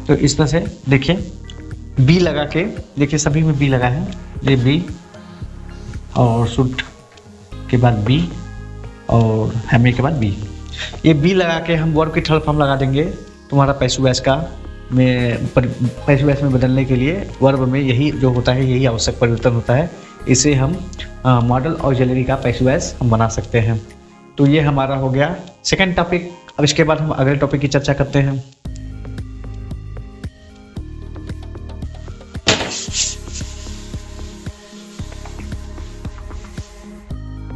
[SPEAKER 1] तो इस तरह से देखिए बी लगा के, देखिए सभी में बी लगा है, ये बी और शुड के बाद बी और हैमे के बाद बी, ये बी लगा के हम वर्ब की थर्ड फॉर्म लगा देंगे। तुम्हारा पैसिव वॉइस का पैसिव वॉइस में बदलने के लिए वर्ब में यही जो होता है, यही आवश्यक परिवर्तन होता है। इसे हम मॉडल ऑक्सिलरी का पैसिव वॉइस हम बना सकते हैं। तो ये हमारा हो गया सेकंड टॉपिक। अब इसके बाद हम अगले टॉपिक की चर्चा करते हैं।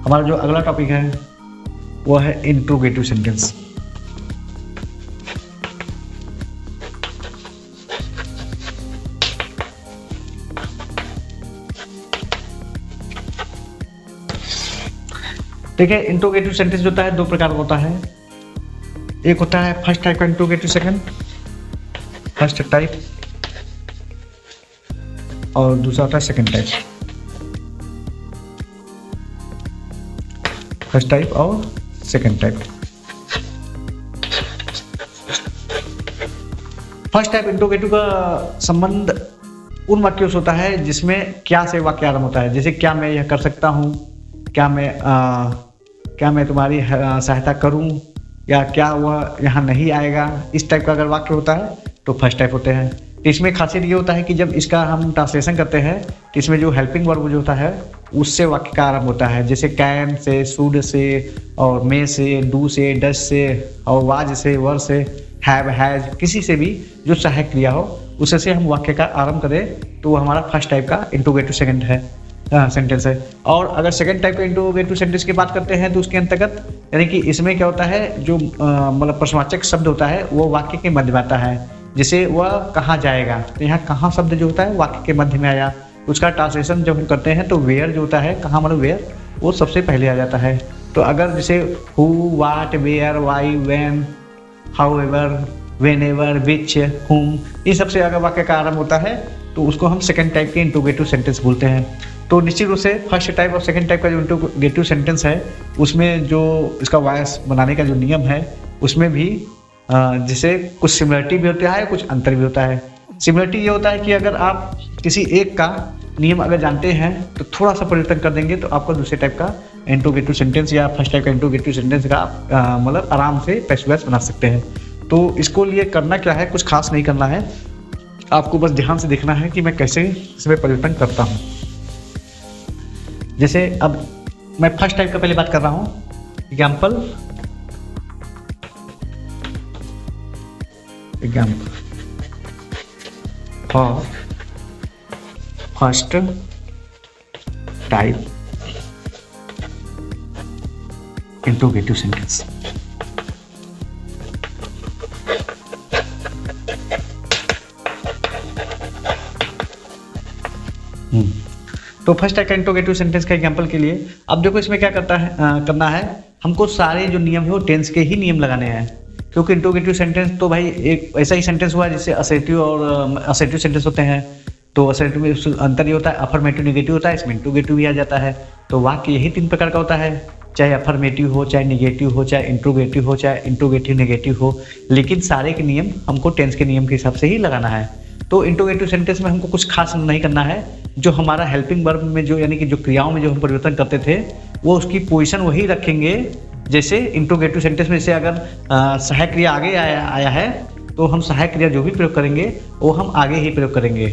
[SPEAKER 1] हमारा जो अगला टॉपिक है वो है इंट्रोगेटिव सेंटेंस। ठीक है, इंट्रोगेटिव सेंटेंस जो होता है दो प्रकार का होता है। एक होता है फर्स्ट टाइप का इंट्रोगेटिव सेकंड, फर्स्ट टाइप, और दूसरा होता है सेकंड टाइप। फर्स्ट टाइप और second type. First type interrogative का संबंध उन वाक्यों से होता है जिसमें क्या से वाक्य आरंभ होता है। जैसे क्या मैं यह कर सकता हूँ, क्या मैं तुम्हारी सहायता करूं, या क्या वह यहाँ नहीं आएगा। इस टाइप का अगर वाक्य होता है तो फर्स्ट टाइप होते हैं। तो इसमें खासियत ये होता है कि जब इसका हम ट्रांसलेशन करते हैं तो इसमें जो हेल्पिंग वर्ब जो होता है उससे वाक्य का आरंभ होता है। जैसे कैन से, शुड से, और मे से, डू से, डज से, और वाज से, वर से, हैव, हैज, किसी से भी जो सहायक क्रिया हो उससे हम वाक्य का आरंभ करें तो वो हमारा फर्स्ट टाइप का इंट्रोगेटिव सेकंड है सेंटेंस है। और अगर सेकंड टाइप का इंट्रोगेटिव सेंटेंस की बात करते हैं तो उसके अंतर्गत यानी कि इसमें क्या होता है, जो मतलब प्रश्नवाचक शब्द होता है वो वाक्य के मध्य में आता है। जैसे वह कहाँ जाएगा, तो यहाँ कहाँ शब्द जो होता है वाक्य के मध्य में आया। उसका ट्रांसलेशन जब हम करते हैं तो वेयर जो होता है, कहाँ मतलब वेयर, वो सबसे पहले आ जाता है। तो अगर जैसे who, what, where, why, when, however, whenever, which, whom, इन सबसे अगर वाक्य का आरंभ होता है तो उसको हम सेकंड टाइप के इंट्रोगेटिव सेंटेंस बोलते हैं। तो निश्चित रूप से फर्स्ट टाइप और सेकंड टाइप का जो इंट्रोगेटिव सेंटेंस है उसमें जो इसका वॉइस बनाने का जो नियम है उसमें भी जैसे कुछ सिमिलरिटी भी होता है, कुछ अंतर भी होता है। सिमिलरिटी ये होता है कि अगर आप किसी एक का नियम अगर जानते हैं तो थोड़ा सा परिवर्तन कर देंगे तो आपको दूसरे टाइप का इंट्रोगेटिव सेंटेंस या फर्स्ट टाइप का इंट्रोगेटिव सेंटेंस का मतलब आराम से पैसिव वॉइस बना सकते हैं। तो इसको लिए करना क्या है, कुछ खास नहीं करना है, आपको बस ध्यान से देखना है कि मैं कैसे इसमें परिवर्तन करता हूँ। जैसे अब मैं फर्स्ट टाइप का पहले बात कर रहा हूँ। Example for first type interrogative sentence. तो फर्स्ट टाइप का इंट्रोगेटिव सेंटेंस का एग्जांपल के लिए अब देखो इसमें क्या करना है, हमको सारे जो नियम है वो टेंस के ही नियम लगाने हैं। क्योंकि इंट्रोगेटिव सेंटेंस तो भाई एक ऐसा ही सेंटेंस हुआ जिससे असर्टिव और असर्टिव सेंटेंस होते हैं। तो असर्टिव में अंतर ये होता है, अफर्मेटिव नेगेटिव होता है, इसमें इंट्रोगेटिव भी आ जाता है। तो वाक्य यही तीन प्रकार का होता है, चाहे अफर्मेटिव हो, चाहे निगेटिव हो, चाहे इंट्रोगेटिव हो, चाहे इंट्रोगेटिव नेगेटिव हो, लेकिन सारे के नियम हमको टेंस के नियम के हिसाब से ही लगाना है। तो इंट्रोगेटिव सेंटेंस में हमको कुछ खास नहीं करना है। जो हमारा हेल्पिंग वर्ब में जो यानी कि जो क्रियाओं में जो हम परिवर्तन करते थे वो उसकी पोजीशन वही रखेंगे। जैसे इंट्रोगेटिव सेंटेंस में से अगर सहायक क्रिया आगे आया है तो हम सहायक क्रिया जो भी प्रयोग करेंगे वो हम आगे ही प्रयोग करेंगे।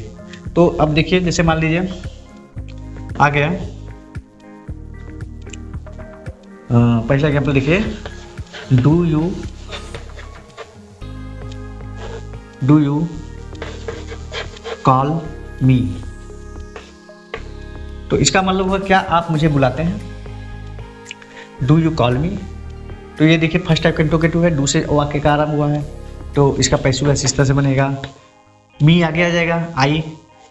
[SPEAKER 1] तो अब देखिए जैसे मान लीजिए आ गया पहला एग्जाम्पल देखिए, डू यू कॉल मी। तो इसका मतलब हुआ क्या, आप मुझे बुलाते हैं। डू यू कॉल मी, तो ये देखिए फर्स्ट टाइप का इंट्रोगेटिव है, डू से वाक्य का आरंभ हुआ है तो इसका पैसिव वॉइस इस तरह से बनेगा, मी आगे आ जाएगा आई।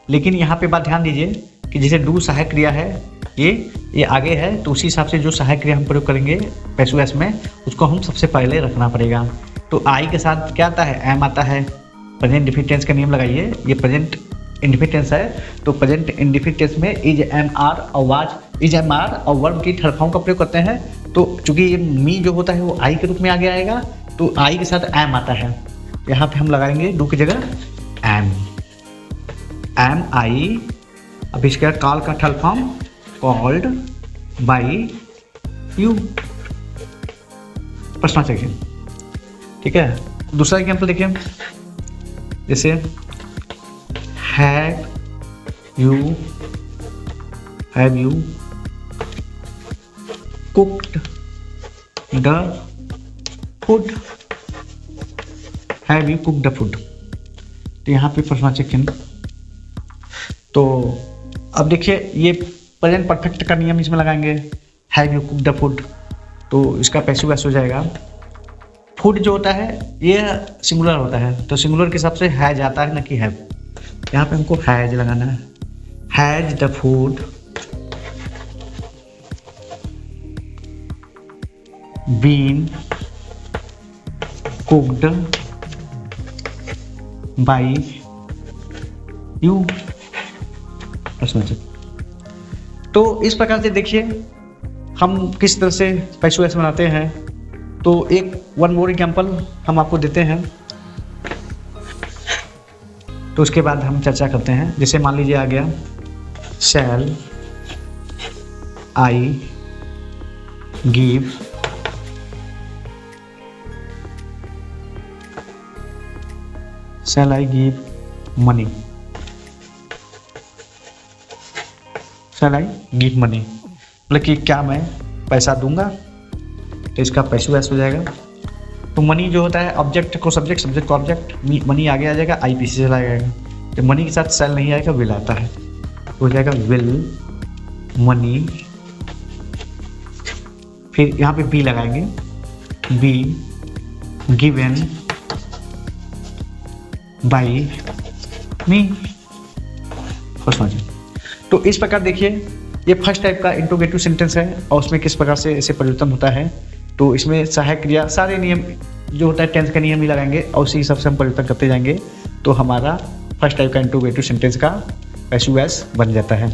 [SPEAKER 1] लेकिन यहाँ पे बात ध्यान दीजिए कि जैसे डू सहायक क्रिया है ये आगे है, तो उसी हिसाब से जो सहायक क्रिया हम प्रयोग करेंगे पैसिव वॉइस में उसको हम सबसे पहले रखना पड़ेगा। तो आई के साथ क्या आता है, एम आता है। प्रेजेंट इंडेफिनिट टेंस का नियम लगाइए, ये प्रेजेंट इंडेफिनिट टेंस है, तो प्रेजेंट इंडेफिनिट टेंस में इज, एम, आर और वाज, इज, एम, आर और वर्ब की थर्ड फॉर्म का प्रयोग करते हैं। तो चूंकि ये मी जो होता है वो आई के रूप में आगे आएगा, तो आई के साथ एम आता है, यहाँ पे हम लगाएंगे डू की जगह एम, एम आई। अब इसके बाद कॉल का third form called by you, प्रश्न चाहिए, ठीक है। दूसरा एग्जाम्पल देखिए, जैसे have you cooked the food, have you cooked the food, तो यहाँ पे प्रश्नवाचक चिन्ह। तो अब देखिए ये प्रेजेंट परफेक्ट का नियम इसमें लगाएंगे, have you cooked the food, तो इसका पैसिव वॉइस हो जाएगा। फूड जो होता है ये सिंगुलर होता है, तो सिंगुलर के हिसाब से हैज आता है ना कि हैव, यहाँ पे हमको हैज लगाना है, has the food been cooked by you. तो इस प्रकार से देखिए हम किस तरह से पैसिव वॉइस बनाते हैं। तो एक वन मोर एग्जाम्पल हम आपको देते हैं, तो उसके बाद हम चर्चा करते हैं। जैसे मान लीजिए आ गया shall I give money, shall I give money, मतलब कि क्या मैं पैसा दूंगा, तो इसका पैसिव वॉइस हो जाएगा। तो मनी जो होता है ऑब्जेक्ट को सब्जेक्ट, सब्जेक्ट को ऑब्जेक्ट, मनी आगे आ जाएगा, आई पीछे चला जाएगा, तो मनी के साथ सेल नहीं आएगा, विल आता है, तो हो जाएगा विल मनी। फिर यहाँ पे बी लगाएंगे, बी गिवन बाई मी, तो इस प्रकार देखिए ये फर्स्ट टाइप का इंट्रोगेटिव सेंटेंस है, और उसमें किस प्रकार से ऐसे परिवर्तन होता है। तो इसमें सहायक क्रिया सारे नियम जो होता है टेंस का नियम ही लगाएंगे, और उसी हिसाब से हम परिवर्तन करते जाएंगे, तो हमारा फर्स्ट टाइप का इंट्रोगेटिव सेंटेंस का पैसिव वॉइस बन जाता है।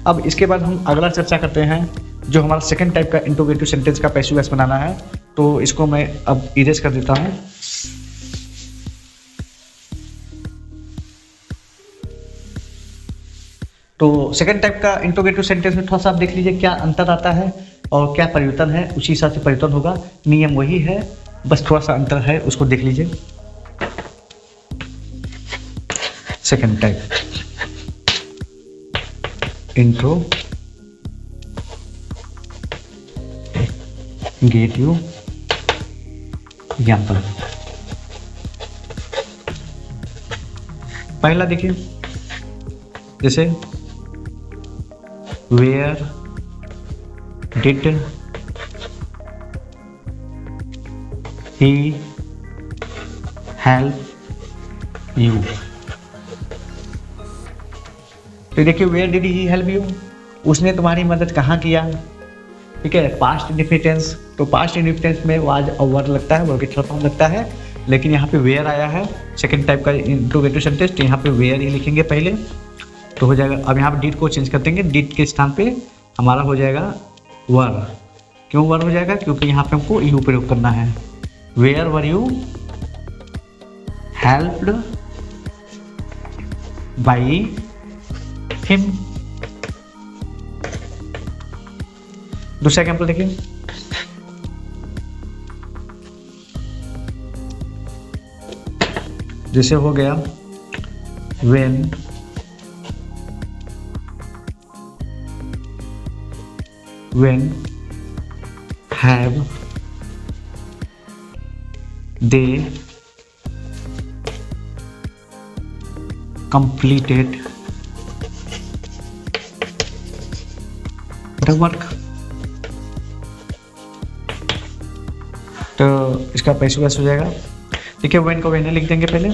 [SPEAKER 1] अब इसके बाद हम अगला चर्चा करते हैं, जो हमारा सेकंड टाइप का इंट्रोगेटिव सेंटेंस का पैसिव वॉइस बनाना है। तो इसको मैं अब इरेज कर देता हूँ। तो सेकंड टाइप का इंट्रोगेटिव सेंटेंस में थोड़ा सा आप देख लीजिए क्या अंतर आता है और क्या परिवर्तन है, उसी हिसाब से परिवर्तन होगा। नियम वही है, बस थोड़ा सा अंतर है, उसको देख लीजिए। Second type interrogative example. पहला देखिए, जैसे Where did he help you? तो देखिए where did he help you, उसने तुम्हारी मदद कहाँ किया, ठीक है। पास्ट इंडिफिनिटेंस, तो पास्ट इंडिफिनिटेंस में वाज और वर लगता है, वर के थर्ड फॉर्म लगता है, लेकिन यहाँ पे वेयर आया है सेकंड टाइप का इंट्रोगेटिव सेंटेंस, तो यहाँ पे वेयर ही लिखेंगे पहले, तो हो जाएगा। अब यहाँ पे डिड को चेंज कर देंगे, डिड के स्थान पे हमारा हो जाएगा वर। क्यों वर हो जाएगा, क्योंकि यहाँ पे हमको यू प्रयोग करना है। Where were you helped by him. दूसरा एग्जाम्पल देखिए, जैसे हो गया when have they completed the work। तो इसका पैसिव वॉइस हो जाएगा। ठीक है, वेन को वेन लिख देंगे पहले,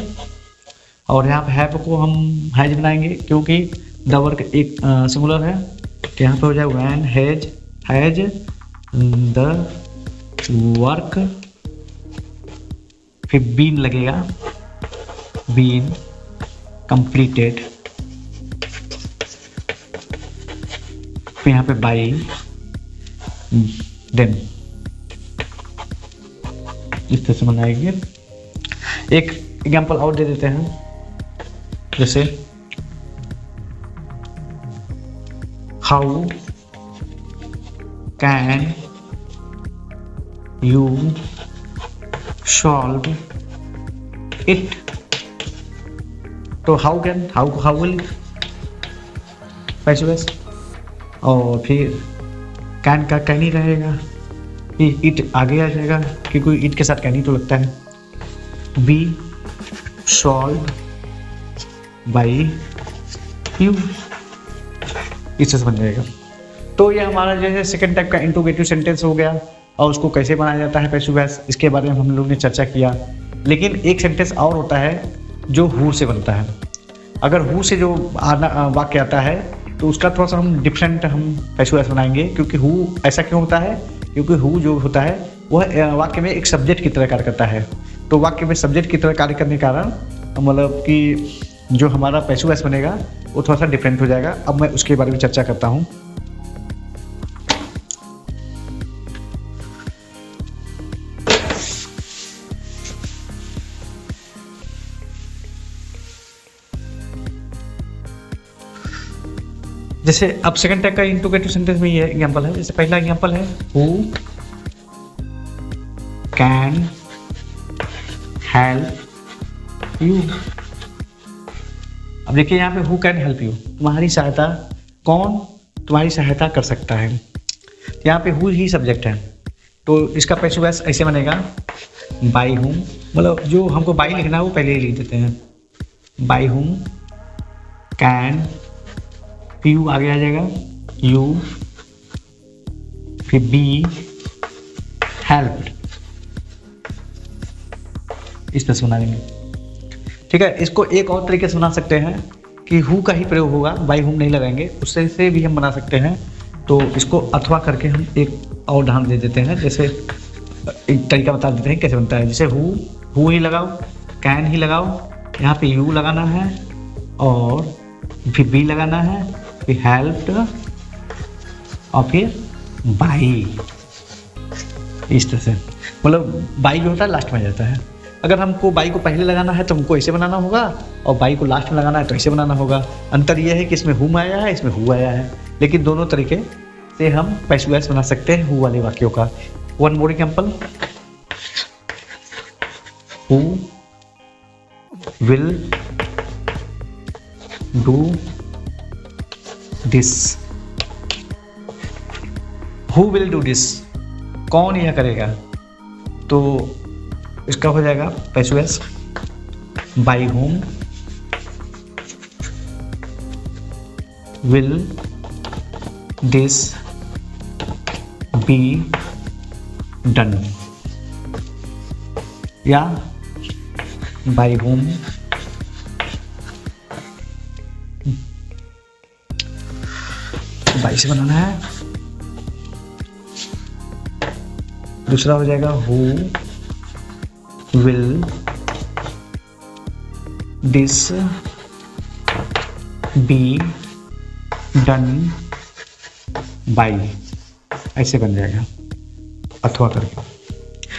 [SPEAKER 1] और यहाँ पे हैव को हम हैज बनाएंगे, क्योंकि द वर्क एक सिंगुलर है, तो यहाँ पे हो जाए वैन हैज द वर्क, फिर बीन लगेगा, बीन कंप्लीटेड, फिर यहाँ पे बाई देन। इस तरह से बनाएंगे। एक एग्जाम्पल और दे देते हैं, जैसे how can you solve it. तो हाउ विल पैसिव वॉइस, और फिर कैन का कैन ही रहेगा, इट आगे आ जाएगा क्योंकि इट के साथ कैन ही तो लगता है। बी सॉल्व बाई यू, इससे बन जाएगा। तो ये हमारा जो है सेकेंड टाइप का इंट्रोगेटिव सेंटेंस हो गया, और उसको कैसे बनाया जाता है पैसिव वॉइस, इसके बारे में हम लोग ने चर्चा किया। लेकिन एक सेंटेंस और होता है जो हु से बनता है। अगर हु से जो वाक्य आता है तो उसका थोड़ा सा हम डिफरेंट हम पैसिव वॉइस बनाएंगे, क्योंकि हु ऐसा क्यों होता है, क्योंकि हु जो होता है वह वाक्य में एक सब्जेक्ट की तरह कार्य करता है। तो वाक्य में सब्जेक्ट की तरह कार्य करने के कारण मतलब कि जो हमारा पैसिव वॉइस बनेगा वो थोड़ा सा डिफरेंट हो जाएगा। अब मैं उसके बारे में चर्चा करता हूँ। जैसे अब सेकंड टाइप का इंट्रोगेटिव सेंटेंस में ये एग्जांपल है। जैसे पहला एग्जांपल है हु कैन हेल्प यू। अब देखिए यहाँ पे हु कैन हेल्प यू, तुम्हारी सहायता कौन तुम्हारी सहायता कर सकता है। यहाँ पे हु ही सब्जेक्ट है, तो इसका पैसिव वॉइस ऐसे बनेगा बाई हुम, मतलब जो हमको बाई लिखना है वो पहले ही लिख देते हैं। बाई हुम कैन, यू आगे आ जाएगा, यू फिर बी हेल्प्ड, इस तरह से बना देंगे। ठीक है, इसको एक और तरीके से बना सकते हैं कि हु का ही प्रयोग होगा, बाई हुम नहीं लगाएंगे, उससे से भी हम बना सकते हैं। तो इसको अथवा करके हम एक और उदाहरण दे देते हैं। जैसे एक तरीका बता देते हैं कैसे बनता है। जैसे हु ही लगाओ, कैन ही लगाओ, यहाँ पे यू लगाना है और फिर बी लगाना है, फिर हेल्प्ड और फिर बाई, इस तरह से। मतलब बाई जो होता है लास्ट में जाता है। अगर हमको बाई को पहले लगाना है तो हमको ऐसे बनाना होगा, और बाई को लास्ट में लगाना है तो ऐसे बनाना होगा। अंतर यह है कि इसमें हुम आया है, इसमें हु आया है, लेकिन दोनों तरीके से हम पैसिव वॉइस बना सकते हैं हु वाले वाक्यों का। One more example, who will do this. Who will do this, कौन यह करेगा, तो इसका हो जाएगा पैसिव वॉइस बाई हुम विल दिस बी डन, या बाई हुम बाई से बनाना है। दूसरा हो जाएगा who will this B done by, ऐसे बन जाएगा अथवा करके।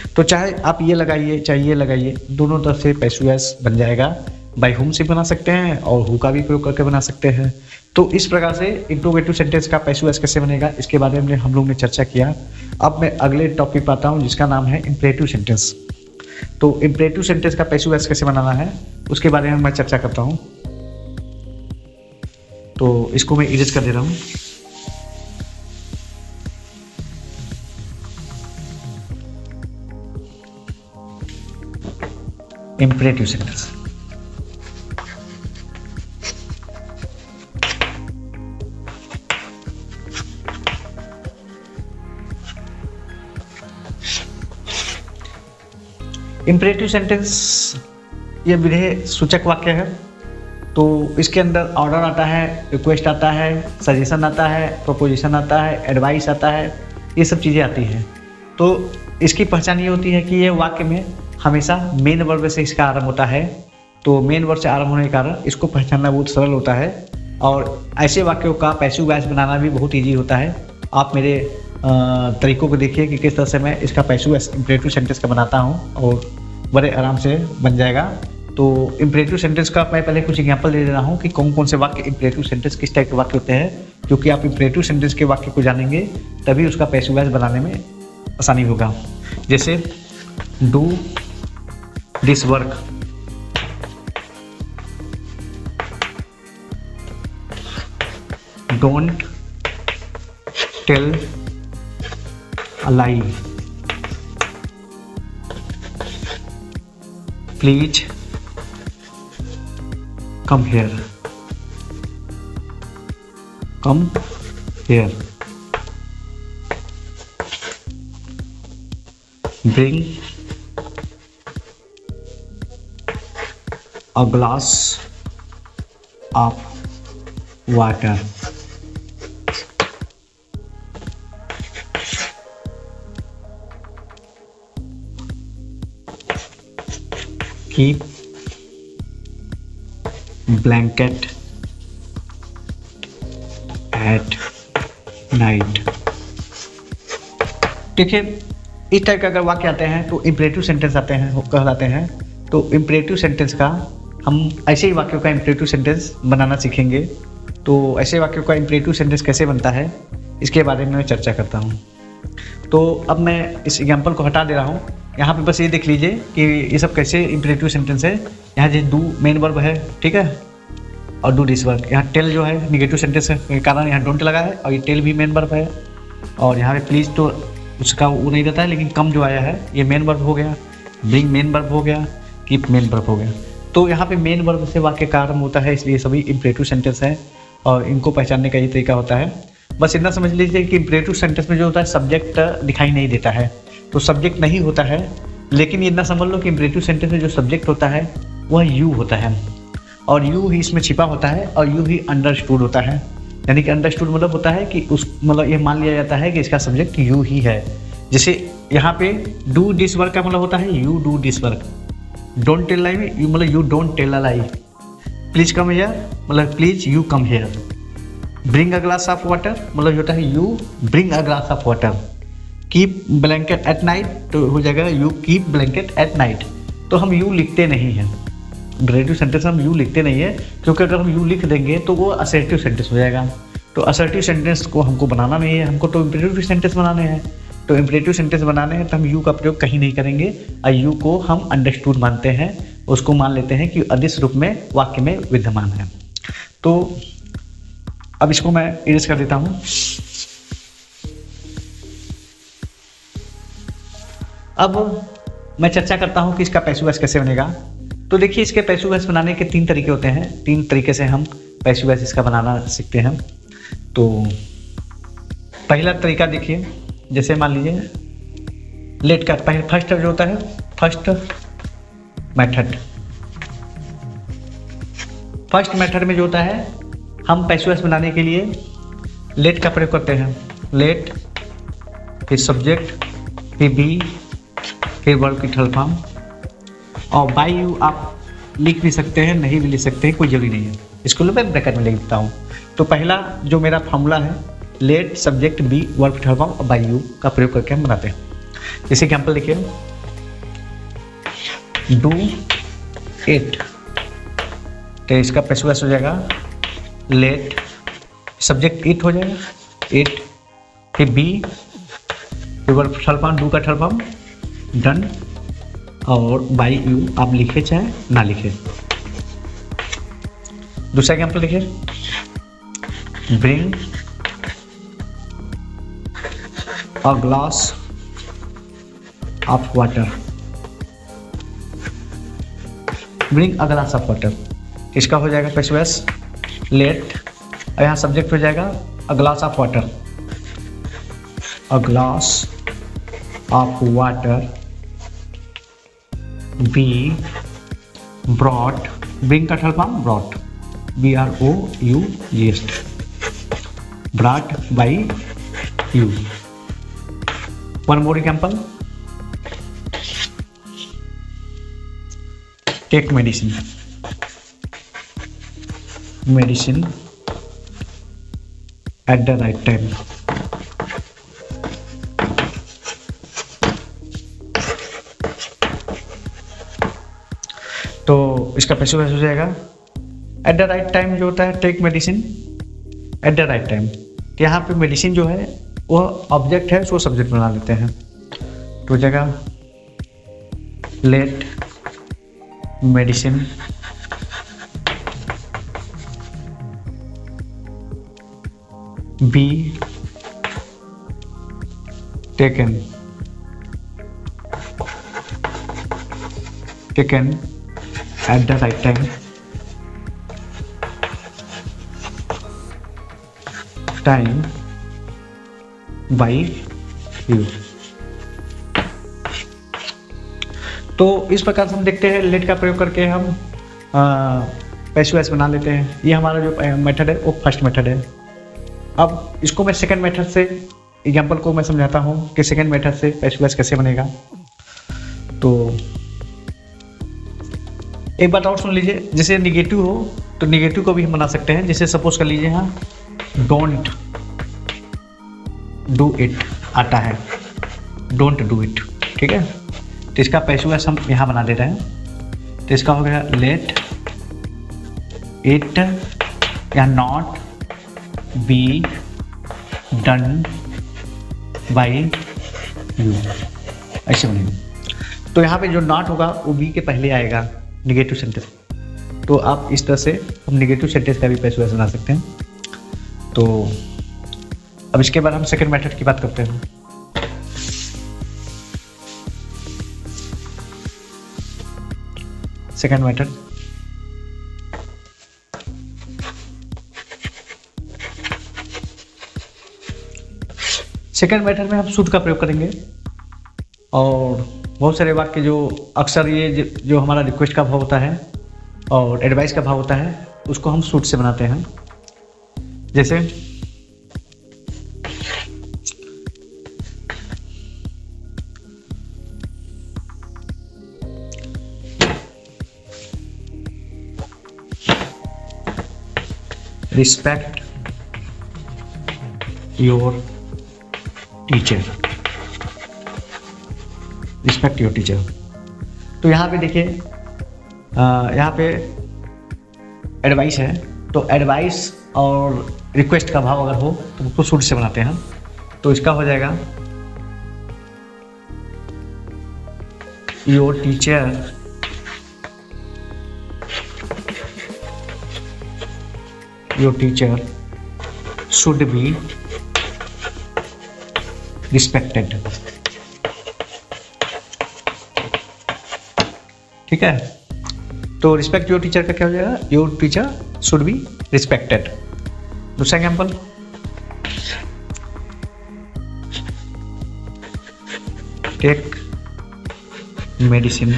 [SPEAKER 1] तो चाहे आप ये लगाइए चाहे ये लगाइए, दोनों तरफ से पैसिव वॉइस बन जाएगा। बाई हुम से बना सकते हैं और हु का भी प्रयोग करके बना सकते हैं। तो इस प्रकार से इंट्रोगेटिव सेंटेंस का पैसिव वॉइस कैसे बनेगा इसके बारे में हम लोग ने चर्चा किया। अब मैं अगले टॉपिक पर आता हूँ जिसका नाम है इंपरेटिव सेंटेंस। तो इंपरेटिव सेंटेंस का पैसिव वॉइस कैसे बनाना है उसके बारे में मैं चर्चा करता हूँ। तो इसको मैं इरेज कर दे रहा हूँ। इंपरेटिव सेंटेंस, इंपरेटिव सेंटेंस ये विधेय सूचक वाक्य है तो इसके अंदर ऑर्डर आता है, रिक्वेस्ट आता है, सजेशन आता है, प्रोपोजिशन आता है, एडवाइस आता है, ये सब चीज़ें आती हैं। तो इसकी पहचान ये होती है कि ये वाक्य में हमेशा मेन वर्ब से इसका आरंभ होता है। तो मेन वर्ब से आरंभ होने के कारण इसको पहचानना बहुत सरल होता है और ऐसे वाक्यों का पैसिव वॉइस बनाना भी बहुत ईजी होता है। आप मेरे तरीकों को देखिए कि किस तरह से मैं इसका पैसिव वॉइस इंपरेटिव सेंटेंस का बनाता हूँ और बड़े आराम से बन जाएगा। तो इंपरेटिव सेंटेंस का मैं पहले कुछ एग्जांपल दे रहा हूँ कि कौन कौन से वाक्य इंपरेटिव सेंटेंस किस टाइप के वाक्य होते हैं, क्योंकि आप इंपरेटिव सेंटेंस के वाक्य को जानेंगे तभी उसका पैसिव वॉइस बनाने में आसानी होगा। जैसे do this work, don't tell a lie, please come here, come here, bring a glass of water, keep blanket at night। देखिए इस टाइप के अगर वाक्य आते हैं तो इंपरेटिव सेंटेंस आते हैं कहलाते हैं। तो इंपरेटिव सेंटेंस का हम ऐसे ही वाक्यों का इंपरेटिव सेंटेंस बनाना सीखेंगे। तो ऐसे वाक्यों का इंपरेटिव सेंटेंस कैसे बनता है इसके बारे में मैं चर्चा करता हूँ। तो अब मैं इस एग्जाम्पल को हटा दे रहा हूँ। यहाँ पे बस ये देख लीजिए कि ये सब कैसे इंपरेटिव सेंटेंस है। यहाँ जो डू मेन वर्ब है, ठीक है, और डू दिस वर्क। यहाँ टेल जो है निगेटिव सेंटेंस के कारण यहाँ डोंट लगा है और ये टेल भी मेन वर्ब है। और यहाँ पे प्लीज़ तो उसका वो नहीं रहता है, लेकिन कम जो आया है ये मेन वर्ब हो गया, ब्रिंग मेन वर्ब हो गया, कीप मेन वर्ब हो गया। तो यहाँ पे मेन वर्ब से वाक्य का आरंभ होता है, इसलिए सभी इंपरेटिव सेंटेंस है और इनको पहचानने का ये तरीका होता है। बस इतना समझ लीजिए कि इंपरेटिव सेंटेंस में जो होता है सब्जेक्ट दिखाई नहीं देता है, तो सब्जेक्ट नहीं होता है। लेकिन इतना समझ लो कि इंपरेटिव सेंटेंस में जो सब्जेक्ट होता है वह यू होता है और यू ही इसमें छिपा होता है और यू ही अंडरस्टूड होता है। यानी कि अंडरस्टूड मतलब होता है कि उस मतलब ये मान लिया जाता है कि इसका सब्जेक्ट यू ही है। जैसे यहाँ पे डू दिस वर्क का मतलब होता है you do this work. Don't tell lie में यू मतलब you don't tell a lie. Please come here मतलब please you come here. Bring a glass of water मतलब होता है you bring a glass of water. Keep blanket at night तो हो जाएगा you keep blanket at night. तो हम you लिखते नहीं हैं, इंपरेटिव सेंटेंस हम यू लिखते नहीं है, क्योंकि अगर हम यू लिख देंगे तो वो असर्टिव सेंटेंस हो जाएगा। तो असर्टिव सेंटेंस को हमको बनाना नहीं है, हमको तो इंपरेटिव सेंटेंस बनाने हैं। तो इंपरेटिव सेंटेंस बनाने हैं तो हम यू का प्रयोग कहीं नहीं करेंगे और यू को हम अंडरस्टूड मानते हैं, उसको मान लेते हैं कि अदिश रूप में वाक्य में विद्यमान है। तो अब इसको मैं इरेज कर देता हूँ। अब मैं चर्चा करता हूँ कि इसका पैसिव वॉइस कैसे बनेगा। तो देखिए इसके पैसिव वॉइस बनाने के 3 तरीके होते हैं। 3 तरीके से हम पैसिव वॉइस इसका बनाना सीखते हैं। तो पहला तरीका देखिए, जैसे मान लीजिए लेट का फर्स्ट जो होता है फर्स्ट मेथड। फर्स्ट मेथड में जो होता है हम पैसिव वॉइस बनाने के लिए लेट का प्रयोग करते हैं। लेट फिर सब्जेक्ट फिर बी फिर वर्ब की थर्ड फॉर्म और बाय यू आप लिख भी सकते हैं, नहीं भी लिख सकते हैं, कोई जरूरी नहीं है। इसको मैं ब्रैकेट में लिख देता हूँ। तो पहला जो मेरा फॉर्मूला है let subject be verb third form और बाय यू का प्रयोग करके हम बनाते हैं। जैसे एग्जाम्पल देखिए डू इट, तो इसका पैसिव वॉइस हो जाएगा लेट सब्जेक्ट इट हो जाएगा इट फिर बी फिर वर्ब थर्ड फॉर्म डू का थर्ड फॉर्म डन और बाय यू आप लिखे चाहे ना लिखे। दूसरा एग्जाम्पल देखिए bring a glass of water. Bring a glass of water इसका हो जाएगा पैसिव वॉइस लेट और यहाँ सब्जेक्ट हो जाएगा a glass of water. A glass of water be brought, bring का third form brought BROUGHT, brought by you. One more example. Take medicine at the right time. तो इसका पैसे हो जाएगा एट द राइट टाइम। जो होता है take medicine at the right time, तो यहाँ पे मेडिसिन जो है वो ऑब्जेक्ट है, उसको सब्जेक्ट बना लेते हैं। तो जगह let medicine be taken at the right time by you। तो इस प्रकार से हम देखते हैं लेट का प्रयोग करके हम पैसिव वॉइस बना लेते हैं। ये हमारा जो मेथड है वो फर्स्ट मेथड है। अब इसको मैं सेकंड मेथड से एग्जांपल को मैं समझाता हूँ कि सेकंड मेथड से पैसिव वॉइस कैसे बनेगा। तो एक बात और सुन लीजिए, जैसे निगेटिव हो तो निगेटिव को भी हम बना सकते हैं। जैसे सपोज कर लीजिए यहाँ डोंट डू इट आता है, डोंट डू इट, ठीक है। तो इसका पैसिव वॉइस हम यहाँ बना दे रहे हैं। तो इसका हो गया लेट इट या not be done by you, ऐसे बनेगा। तो यहाँ पे जो नॉट होगा वो बी के पहले आएगा निगेटिव सेंटेंस। तो आप इस तरह से हम निगेटिव सेंटेंस का भी पैसिव वॉइस बना सकते हैं। तो अब इसके बाद हम सेकंड मेथड की बात करते हैं। सेकंड मेथड में हम शुड का प्रयोग करेंगे और बहुत सारे वाक्य जो अक्सर ये जो हमारा रिक्वेस्ट का भाव होता है और एडवाइस का भाव होता है उसको हम शुड से बनाते हैं। जैसे respect your teacher, respect your teacher. तो यहाँ पे देखिए यहाँ पे एडवाइस है, तो एडवाइस और रिक्वेस्ट का भाव अगर हो तो उसको शुड से बनाते हैं। तो इसका हो जाएगा your teacher should be respected, ठीक है। तो रिस्पेक्ट योर टीचर का क्या हो जाएगा, your teacher should be respected. दूसरा एग्जाम्पल, टेक मेडिसिन।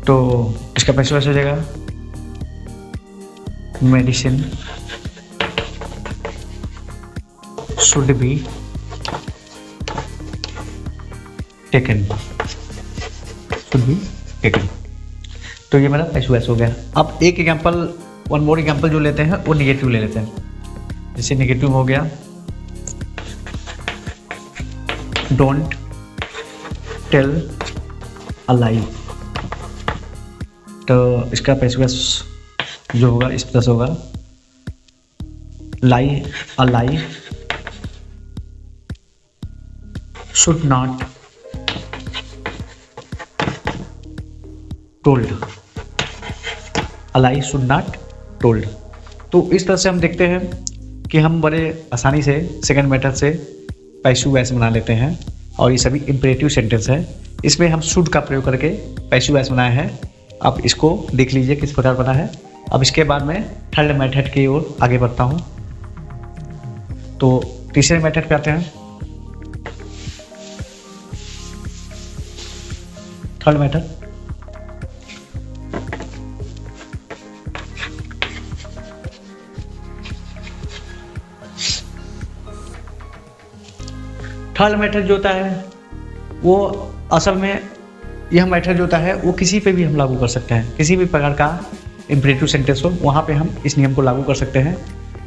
[SPEAKER 1] तो इसका पैसा हो जाएगा मेडिसिन शुड बी टेकन, तो ये मेरा पैसिव वॉइस हो गया। अब एक एग्जांपल, वन मोर एग्जांपल जो लेते हैं वो निगेटिव ले लेते हैं। जैसे निगेटिव हो गया डोंट टेल अ लाई। तो इसका पैसिव वॉइस जो होगा इस तरह से होगा lie, a lie should not told, a lie should not told. तो इस तरह से हम देखते हैं कि हम बड़े आसानी से सेकंड मेथड से पैसिव वॉइस बना लेते हैं और ये सभी इंपेरेटिव सेंटेंस है। इसमें हम शुड का प्रयोग करके पैसिव वॉइस बनाया है। आप इसको देख लीजिए किस प्रकार बना है। अब इसके बाद मैं थर्ड मेथड की ओर आगे बढ़ता हूँ। तो तीसरे मेथड पे आते हैं। थर्ड मेथड, थर्ड मेथड जो होता है वो असल में, यह मेथड जो होता है वो किसी पे भी हम लागू कर सकते हैं, किसी भी प्रकार का इम्परेटिव सेंटेंस हो वहाँ पे हम इस नियम को लागू कर सकते हैं।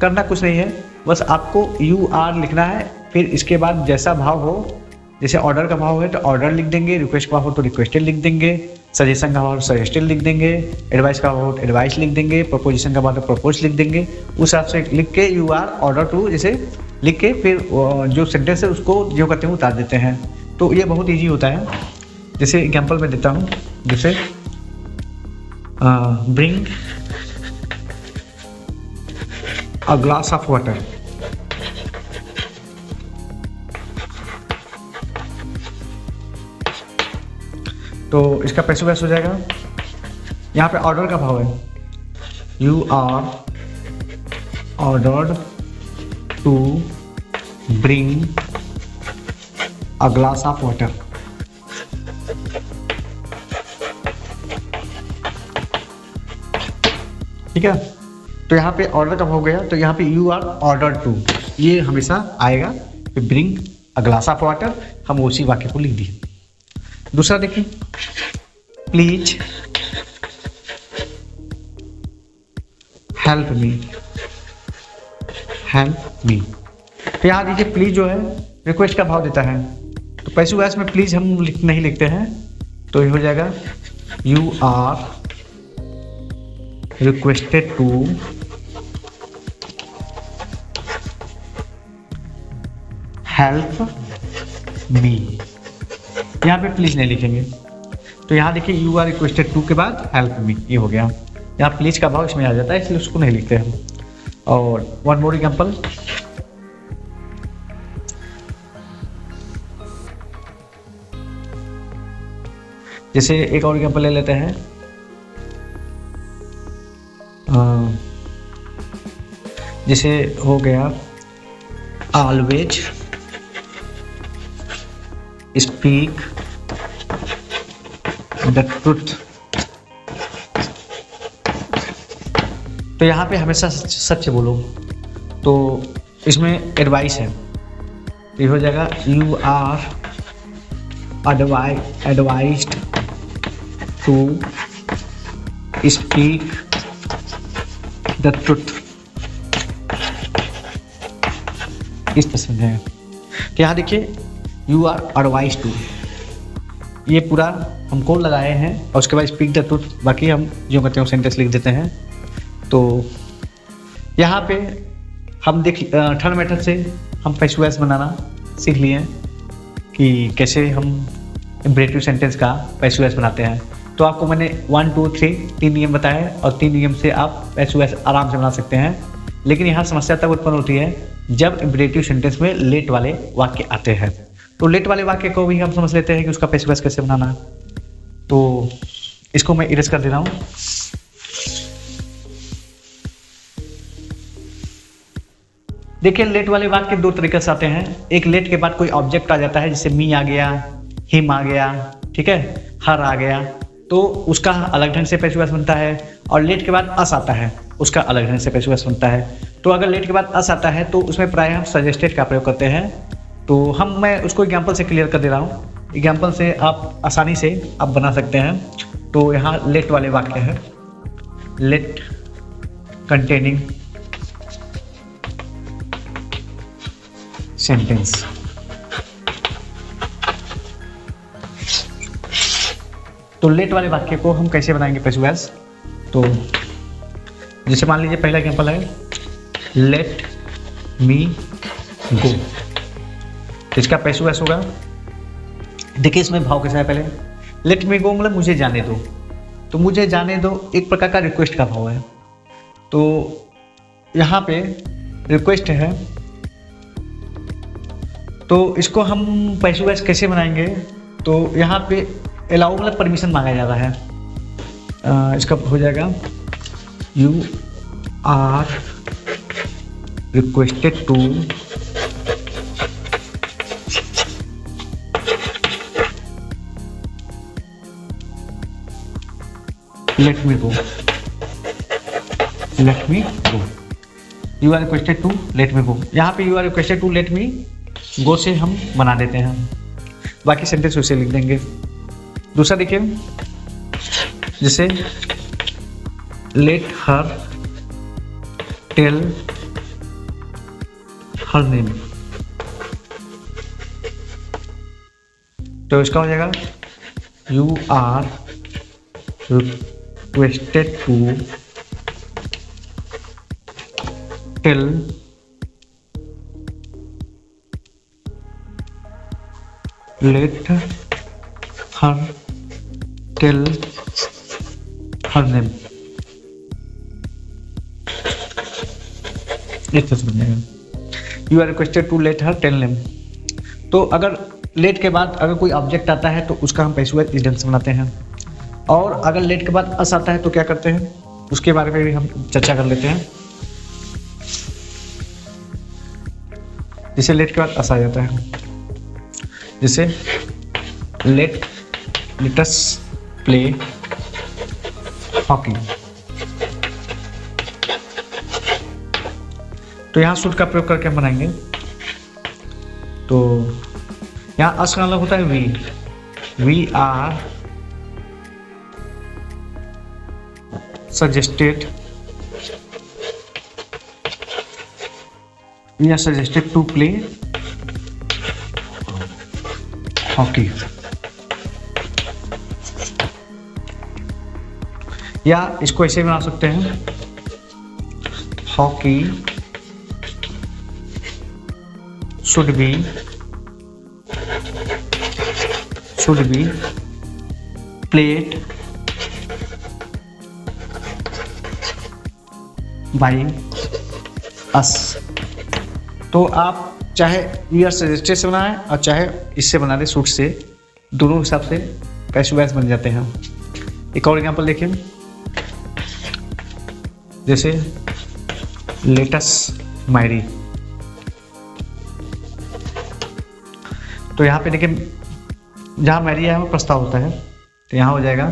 [SPEAKER 1] करना कुछ नहीं है, बस आपको UR लिखना है, फिर इसके बाद जैसा भाव हो, जैसे ऑर्डर का भाव है तो ऑर्डर लिख देंगे, रिक्वेस्ट का भाव हो तो रिक्वेस्टेड लिख देंगे, सजेशन का भाव हो सजेस्टेड लिख देंगे, एडवाइस का भाव हो एडवाइस लिख देंगे, प्रपोजिशन का भाव तो प्रपोज लिख देंगे। उस हिसाब से लिख के UR ऑर्डर टू जैसे लिख के फिर जो सेंटेंस है उसको जो करते हैं उतार देते हैं। तो ये बहुत ईजी होता है। जैसे एग्जाम्पल मैं देता हूँ, जैसे bring a glass of water. तो इसका पैसिव वॉइस हो जाएगा, यहाँ पे ऑर्डर का भाव है UR ordered to bring a glass of water. ठीक है, तो यहाँ पे ऑर्डर का हो गया, तो यहाँ पे UR ऑर्डर टू ये हमेशा आएगा। Bring a glass of water हम उसी वाक्य को लिख दिए। दूसरा देखिए, please help me, help me. तो यहाँ देखिए प्लीज जो है रिक्वेस्ट का भाव देता है, तो पैसिव वॉइस में प्लीज हम नहीं लिखते हैं, तो ये हो जाएगा UR requested to help me. यहाँ पे प्लीज नहीं लिखेंगे, तो यहाँ देखिए UR रिक्वेस्टेड टू के बाद हेल्प मी, ये हो गया। यहाँ प्लीज का भाव इसमें आ जाता है, इसलिए उसको नहीं लिखते हम। और वन मोर एग्जाम्पल, जैसे एक और एग्जाम्पल ले लेते हैं, जैसे हो गया ऑलवेज स्पीक द ट्रुथ। तो यहाँ पे हमेशा सच बोलो, तो इसमें एडवाइस है, तो ये हो जाएगा UR advised to speak the truth. इस तरह समझाएगा। तो यहाँ देखिए UR एडवाइज टू, ये पूरा हम कौन लगाए हैं, और उसके बाद स्पीक द ट्रुथ, बाकी हम जो करते हैं सेंटेंस लिख देते हैं। तो यहाँ पे हम देख थर्ड मेथड से हम पैसिव वॉइस बनाना सीख लिए कि कैसे हम इम्परेटिव सेंटेंस का पैसिव वॉइस बनाते हैं। तो आपको मैंने 1 2 3 तीन नियम बताए हैं, और 3 नियम से आप पैसिव वॉइस आराम से बना सकते हैं। लेकिन यहाँ समस्या तब उत्पन्न होती है जब इम्परेटिव सेंटेंस में लेट वाले वाक्य आते हैं। तो लेट वाले वाक्य को भी हम समझ लेते हैं कि उसका पैसिव वॉइस कैसे बनाना। तो इसको मैं इरेज कर दे रहा हूँ। देखिए लेट वाले वाक्य 2 तरीके से आते हैं। एक लेट के बाद कोई ऑब्जेक्ट आ जाता है, जैसे मी आ गया, हिम आ गया, ठीक है, हर आ गया, तो उसका अलग ढंग से पैसिव वॉइस बनता है। और लेट के बाद अस आता है, उसका अलग ढंग से पैसिव वॉइस बनता है। तो अगर लेट के बाद अस आता है तो उसमें प्राय हम सजेस्टेड का प्रयोग करते हैं। तो मैं उसको एग्जाम्पल से क्लियर कर दे रहा हूँ। एग्जाम्पल से आप आसानी से आप बना सकते हैं। तो यहाँ लेट वाले वाक्य है, लेट कंटेनिंग सेंटेंस। तो लेट वाले वाक्य को हम कैसे बनाएंगे पैसिव वॉइस। तो जैसे मान लीजिए पहला एग्जाम्पल है, लेट मी गो। इसका पैसिव वॉइस होगा, देखिए इसमें भाव कैसा है। पहले लेट मी गो मतलब मुझे जाने दो, तो मुझे जाने दो एक प्रकार का रिक्वेस्ट का भाव है। तो यहाँ पे रिक्वेस्ट है, तो इसको हम पैसिव वॉइस कैसे बनाएंगे। तो यहाँ पे अलाउ मतलब परमिशन मांगा जा रहा है। इसका हो जाएगा you are requested to let me go, let me go. You are requested to let me go. यहाँ पे you are requested to let me go से हम बना देते हैं, बाकी सेंटेंस वैसे लिख देंगे। दूसरा देखिए, जैसे let her tell her name, तो इसका हो जाएगा you are requested to tell let her tell her name, इस तरह से you are requested to let her tell name. तो अगर लेट के बाद अगर कोई ऑब्जेक्ट आता है तो उसका हम पैसिव वॉइस इस ढंग से बनाते हैं, और अगर लेट के बाद अस आता है तो क्या करते हैं, उसके बारे में भी हम चर्चा कर लेते हैं। जैसे लेट के बाद अस आ जाता है, जैसे लेट अस प्ले हॉकी, तो यहाँ शुड का प्रयोग करके हम बनाएंगे। तो यहाँ अस का मतलब होता है we are suggested to play hockey, या इसको ऐसे बना सकते हैं, hockey should be played by us। तो आप चाहे वी आर सजेस्टेड से बनाएं और चाहे इससे बना दें शुड से, दोनों हिसाब से पैसिव वॉइस बन जाते हैं। एक और एग्जांपल देखिए, जैसे लेट अस मैरी, तो यहाँ पे देखिए जहाँ मैरी है वो प्रस्ताव होता है, तो यहाँ हो जाएगा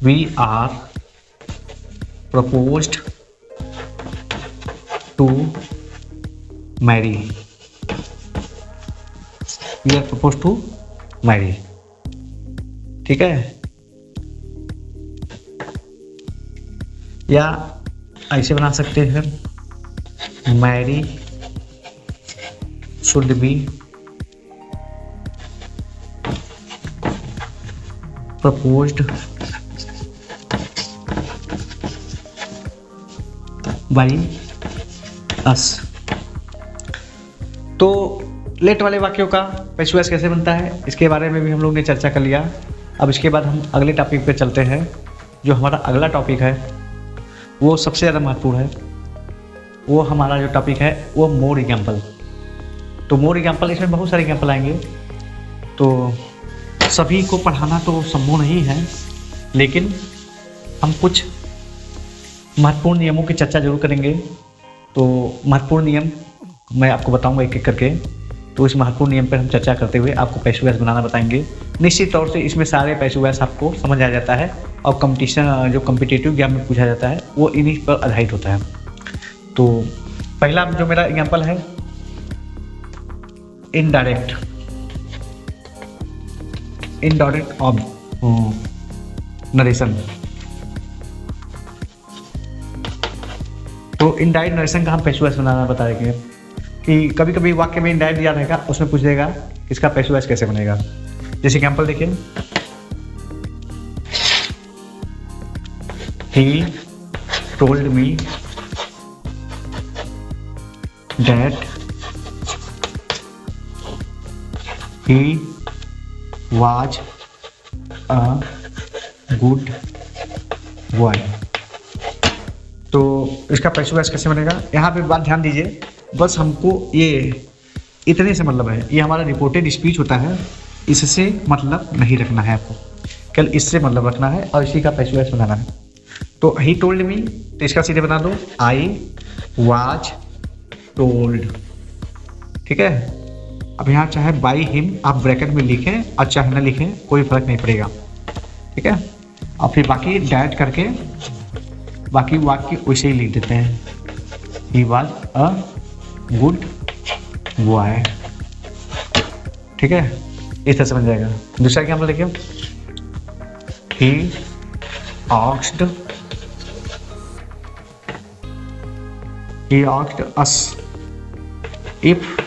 [SPEAKER 1] we are proposed to Mary, we are proposed to Mary, ठीक है। या ऐसे बना सकते हैं, Mary should be proposed by us। तो लेट वाले वाक्यों का पैसिव वॉइस कैसे बनता है, इसके बारे में भी हम लोग ने चर्चा कर लिया। अब इसके बाद हम अगले टॉपिक पे चलते हैं। जो हमारा अगला टॉपिक है वो सबसे ज़्यादा महत्वपूर्ण है, वो हमारा जो टॉपिक है वो मोर एग्जाम्पल। तो मोर एग्जाम्पल, इसमें बहुत सारे एग्जाम्पल आएंगे, तो सभी को पढ़ाना तो संभव नहीं है, लेकिन हम कुछ महत्वपूर्ण नियमों की चर्चा जरूर करेंगे। तो महत्वपूर्ण नियम मैं आपको बताऊंगा एक एक करके। तो इस महत्वपूर्ण नियम पर हम चर्चा करते हुए आपको पैसिव वॉइस बनाना बताएंगे। निश्चित तौर से इसमें सारे पैसिव वॉइस आपको समझ आ जाता है, और कंपटीशन जो कॉम्पिटिटिव एग्जाम में पूछा जाता है वो इन्हीं पर आधारित होता है। तो पहला जो मेरा एग्जाम्पल है, इनडायरेक्ट ऑफ नरेशन। तो इनडायरेक्ट नरेशन का हम पैसिव वॉइस बनाना बता देंगे कि कभी कभी वाक्य में इनडायरेक्ट दिया रहेगा, उसमें पूछ देगा इसका पैसिव वॉइस कैसे बनेगा। जैसे एग्जाम्पल देखिए, he told me that he was a good boy। तो इसका पैसिव वॉइस कैसे बनेगा, यहाँ पे बात ध्यान दीजिए, बस हमको ये इतने से मतलब है, ये हमारा रिपोर्टेड स्पीच होता है, इससे मतलब नहीं रखना है आपको, केवल इससे मतलब रखना है और इसी का पैसिव वॉइस बनाना है। तो ही टोल्ड मी, तो इसका सीधे बना दो आई वाज टोल्ड, ठीक है। अब यहाँ चाहे बाई हिम आप ब्रैकेट में लिखें और चाहे ना लिखें, कोई फर्क नहीं पड़ेगा, ठीक है। और फिर बाकी डायरेक्ट करके बाकी वाक्य वैसे ही लिख देते हैं। He was a good boy. ठीक है, इस तरह से बन जाएगा। दूसरा एग्जाम्पल देखिए, he asked us if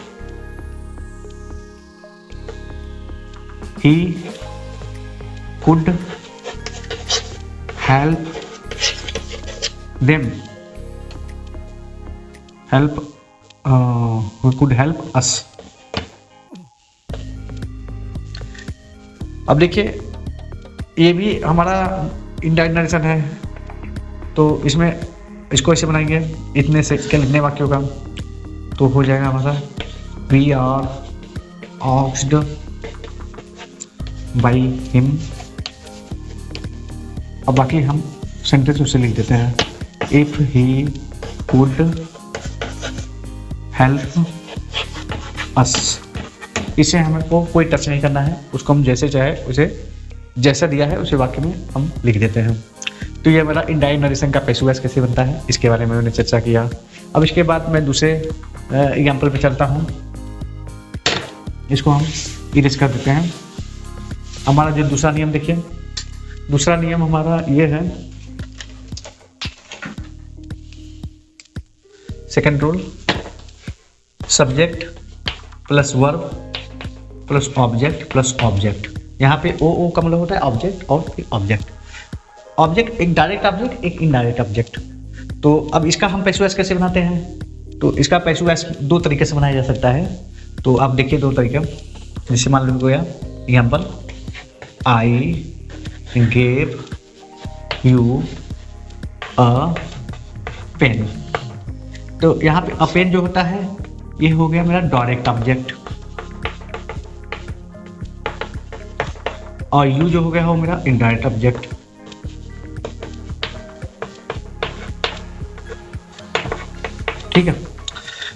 [SPEAKER 1] he could help them who could help us। अब देखिए ये भी हमारा इनडायरेक्ट नरेशन है, तो इसमें इसको ऐसे बनाएंगे इतने से कितने वाक्यों का, तो हो जाएगा हमारा we are asked by him. अब बाकी हम सेंटेंस उससे लिख देते हैं, if he could help us. इसे हमें को कोई टच नहीं करना है, उसको हम जैसे चाहे उसे जैसा दिया है उसे वाक्य में हम लिख देते हैं। तो ये मेरा इनडायरेक्ट नरेशन का पैसिव वॉइस कैसे बनता है इसके बारे में मैंने चर्चा किया। अब इसके बाद मैं दूसरे एग्जाम्पल पे चलता हूँ, इसको हम इरेज कर देते हैं। हमारा जो दूसरा नियम देखिए, दूसरा नियम हमारा ये है, second rule, subject plus verb plus object plus object. यहाँ पे ओ का मतलब होता है ऑब्जेक्ट और ऑब्जेक्ट। ऑब्जेक्ट एक डायरेक्ट ऑब्जेक्ट, एक इनडायरेक्ट ऑब्जेक्ट। तो अब इसका हम पैसिव वॉइस कैसे बनाते हैं, तो इसका पैसिव वॉइस दो तरीके से बनाया जा सकता है। तो आप देखिए दो तरीके, जैसे मान लो गया example, I gave you a pen. तो यहाँ पे अ पेन जो होता है ये हो गया मेरा डायरेक्ट ऑब्जेक्ट, और यू जो हो गया वो मेरा इनडायरेक्ट ऑब्जेक्ट। ठीक है,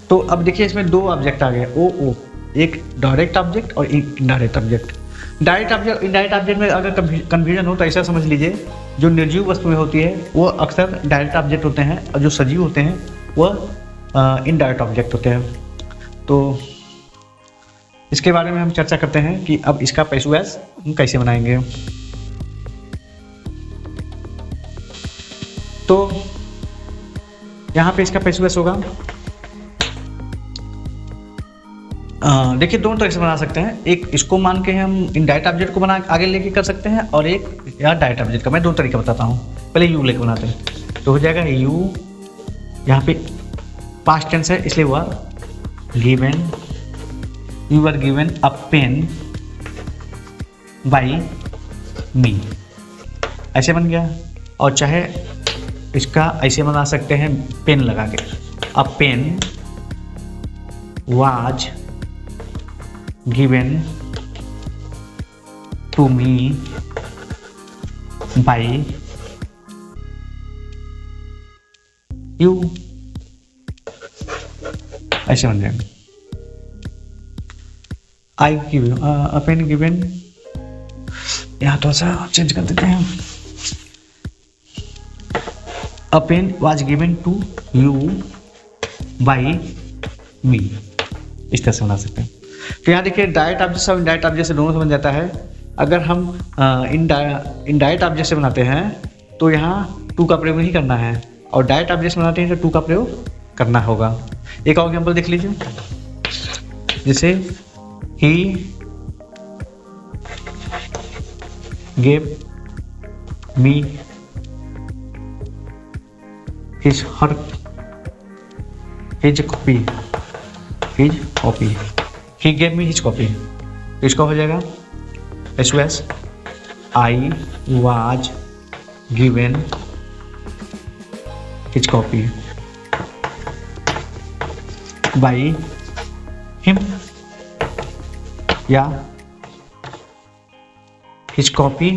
[SPEAKER 1] तो अब देखिए इसमें दो ऑब्जेक्ट आ गए, ओ एक डायरेक्ट ऑब्जेक्ट और एक indirect object. Direct object indirect object में अगर कन्फ्यूजन हो तो ऐसा समझ लीजिए, जो निर्जीव वस्तुएं होती है वो अक्सर डायरेक्ट ऑब्जेक्ट होते हैं, और जो सजीव होते हैं वो इनडायरेक्ट ऑब्जेक्ट होते हैं। तो इसके बारे में हम चर्चा करते हैं कि अब इसका पैसिव वॉइस हम कैसे बनाएंगे। तो यहाँ पे इसका पैसिव वॉइस होगा, देखिए दोनों तरह से बना सकते हैं। एक इसको मान के हम इनडायरेक्ट ऑब्जेक्ट को बना आगे लेके कर सकते हैं, और एक या डायरेक्ट ऑब्जेक्ट का। मैं दो तरीका बताता हूँ, पहले यू लेके बनाते हैं। तो हो जाएगा यू, यहाँ पे पास्ट टेंस है इसलिए हुआ given, you are given a pen by me, ऐसे बन गया। और चाहे इसका ऐसे बना सकते हैं पेन लगा के, a pen was given to me by you, ऐसे बन जाएगा। I give a pen given, यहाँ थोड़ा सा चेंज कर देते हैं, a pen was given to you by me, इस तरह से बना सकते हैं। तो यहाँ देखिए डायरेक्ट ऑब्जेक्ट और इनडायरेक्ट ऑब्जेक्ट से दोनों से बन जाता है। अगर हम इनडायरेक्ट ऑब्जेक्ट से बनाते हैं तो यहाँ टू का प्रयोग नहीं करना है, और डायरेक्ट ऑब्जेक्ट से बनाते हैं तो टू का प्रयोग करना होगा। एक और एग्जाम्पल देख लीजिए, जैसे he gave me his copy, he gave me his copy. इसका हो जाएगा as as I was given his copy by him, या his copy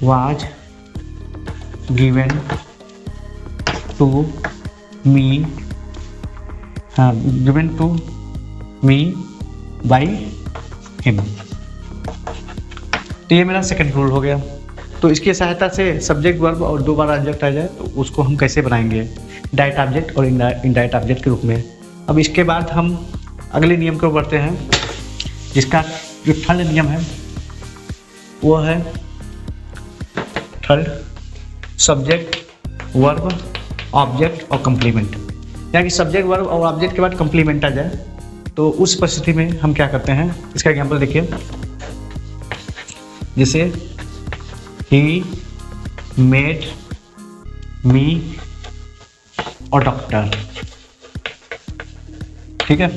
[SPEAKER 1] was given to me, given to me by him. तो ये मेरा सेकंड रूल हो गया। तो इसकी सहायता से सब्जेक्ट वर्ब और दो बार ऑब्जेक्ट आ जाए तो उसको हम कैसे बनाएंगे, डायरेक्ट ऑब्जेक्ट और इनडायरेक्ट ऑब्जेक्ट के रूप में। अब इसके बाद हम अगले नियम को बढ़ते हैं, जिसका जो थर्ड नियम है वो है थर्ड सब्जेक्ट वर्ब ऑब्जेक्ट और कंप्लीमेंट। यानी कि सब्जेक्ट वर्ब और ऑब्जेक्ट के बाद कंप्लीमेंट आ जाए तो उस परिस्थिति में हम क्या करते हैं, इसका एग्जाम्पल देखिए, जैसे he made me a doctor. ठीक है,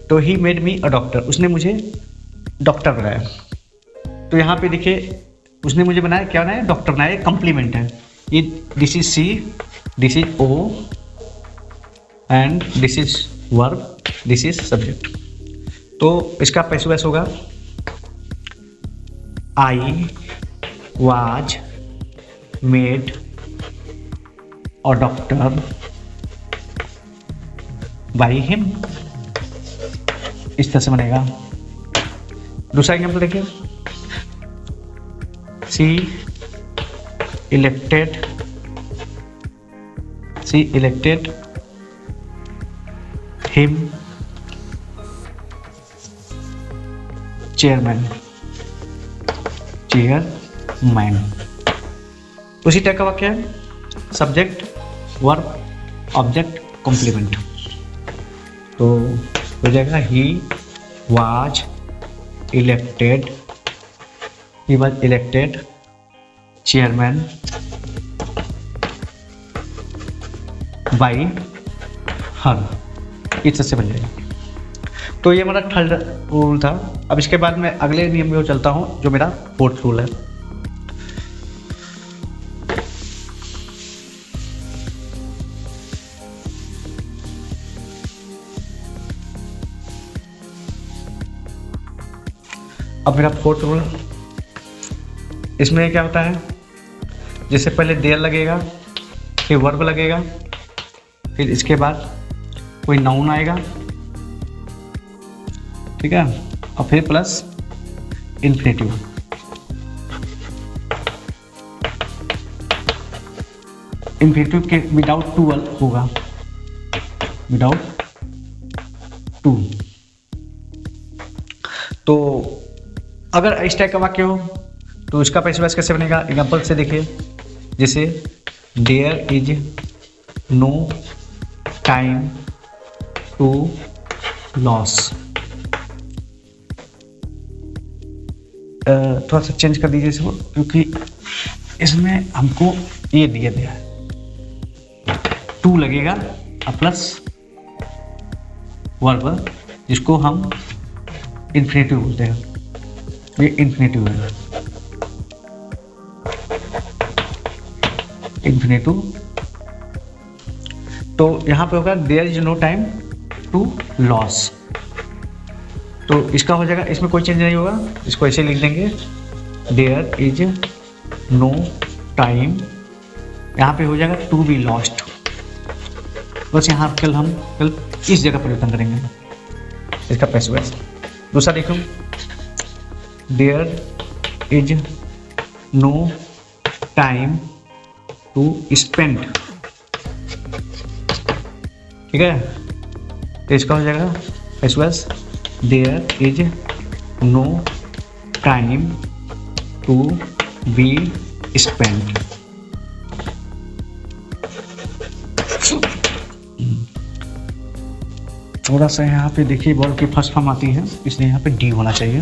[SPEAKER 1] तो he made me a doctor, उसने मुझे डॉक्टर बनाया। तो यहाँ पे देखिए उसने मुझे बनाया, क्या बनाया, डॉक्टर बनाया, कंप्लीमेंट है ये। This is C, this is O and this is verb, this is subject. तो इसका पैसिव वॉइस होगा I was made a doctor by him, इस तरह से बनेगा। दूसरा एग्जाम्पल देखिए, शी इलेक्टेड हिम चेयरमैन। उसी टाइप का वाक्य है, सब्जेक्ट वर्ब ऑब्जेक्ट कॉम्प्लीमेंट। तो हो जाएगा he was elected chairman by her, इस तरह से बन जाएगा। तो ये मेरा थर्ड रूल था। अब इसके बाद मैं अगले नियम में चलता हूँ जो मेरा फोर्थ रूल है। अब मेरा फोर्थ रूल, इसमें क्या होता है, जैसे पहले देयर लगेगा, फिर वर्ब लगेगा, फिर इसके बाद कोई नाउन आएगा, ठीक है, और फिर प्लस इन्फिनेटिव। इन्फिनेटिव के विदाउट टू होगा, विदाउट टू। तो अगर इस टाइप का वाक्य हो तो इसका पैसिव वॉइस कैसे बनेगा, एग्जाम्पल से देखिए, जैसे there is no time to loss. थोड़ा सा चेंज कर दीजिए इसको, क्योंकि इसमें हमको ये दिया गया है, टू लगेगा और प्लस वर्ब, जिसको हम इन्फिनेटिव बोलते हैं। ये इन्फिनेटिव है, इन्फिनेटिव। तो यहाँ पे होगा there is no time to loss. तो इसका हो जाएगा, इसमें कोई चेंज नहीं होगा, इसको ऐसे लिख देंगे, देयर इज नो टाइम, यहाँ पे हो जाएगा टू बी लॉस्ट। बस यहाँ हम कल इस जगह परिवर्तन करेंगे इसका पैसिव वॉइस। दूसरा देखो, there is no time to spend. ठीक है, तो इसका हो जाएगा passive voice, there is no time to be spend. थोड़ा सा यहाँ पे देखिए वर्ब की फर्स्ट फॉर्म आती है, इसलिए यहाँ पे डी होना चाहिए,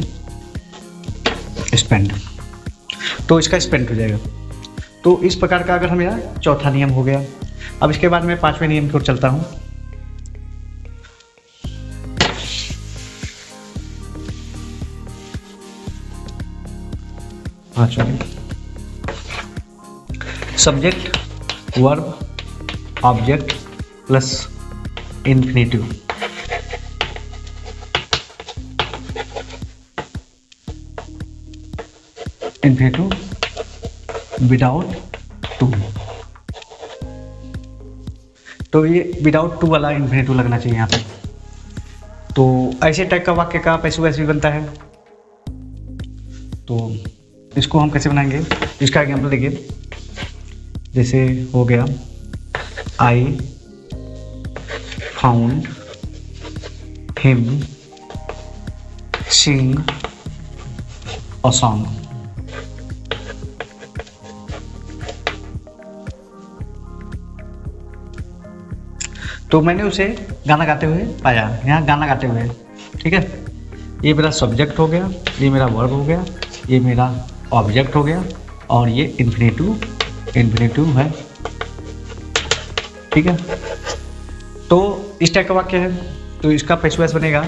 [SPEAKER 1] स्पेंड। तो इसका स्पेंड हो जाएगा। तो इस प्रकार का अगर मेरा चौथा नियम हो गया। अब इसके बाद मैं पांचवें नियम की ओर चलता हूँ। Subject verb object plus infinitive. Infinitive without to. तो ये विदाउट टू वाला इन्फिनेटिव लगना चाहिए यहाँ पे। तो ऐसे टाइप का वाक्य का पैसिव वॉइस भी बनता है। तो इसको हम कैसे बनाएंगे, इसका एग्जाम्पल देखिए। जैसे हो गया आई found him sing a song. तो मैंने उसे गाना गाते हुए पाया, यहाँ गाना गाते हुए, ठीक है। ये मेरा सब्जेक्ट हो गया, ये मेरा वर्ब हो गया, ये मेरा ऑब्जेक्ट हो गया, और ये इन्फिनेटिव है, ठीक है। तो इस टाइप का वाक्य है, तो इसका पैसिव वॉइस बनेगा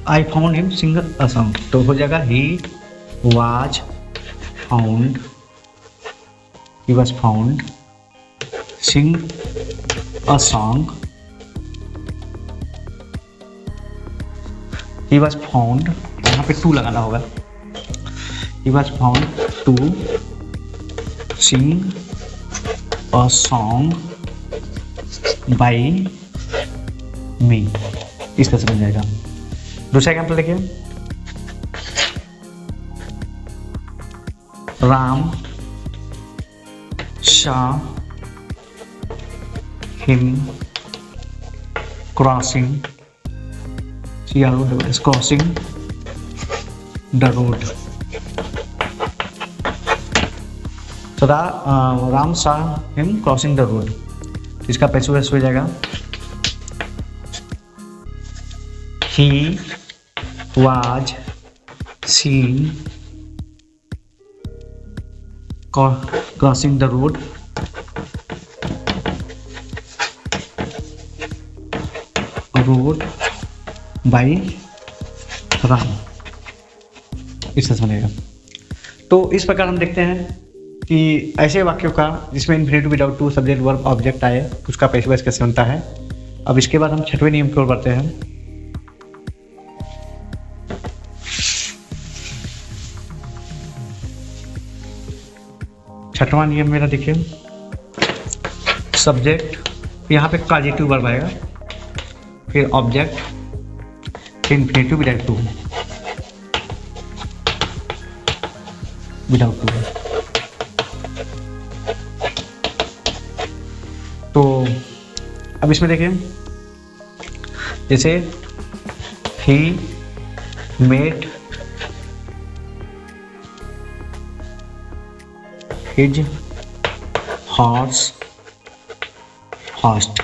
[SPEAKER 1] I found him sing a song. तो हो जाएगा he was found sing a song, he was found, यहाँ पे टू लगाना होगा, he was found to sing a song by me. इस तरह से बन जाएगा। दूसरा एग्जाम्पल देखिए, Ram saw him crossing the road. So Ram saw him crossing the road. इसका पैसिव वॉइस हो जाएगा he was seen crossing the road by Ram. इस तरह बनेगा। तो इस प्रकार हम देखते हैं कि ऐसे वाक्यों का जिसमें infinitive without to subject verb object आए उसका पैसिव वॉइस कैसे बनता है। अब इसके बाद हम छठवें नियम की ओर बढ़ते हैं। छठवां नियम मेरा देखिए, सब्जेक्ट यहाँ पे कॉजेटिव वर्ब आएगा, फिर ऑब्जेक्ट, फिर इन्फिनेटिव विदाउट टू। तो अब इसमें देखिए, जैसे he made his horse fast,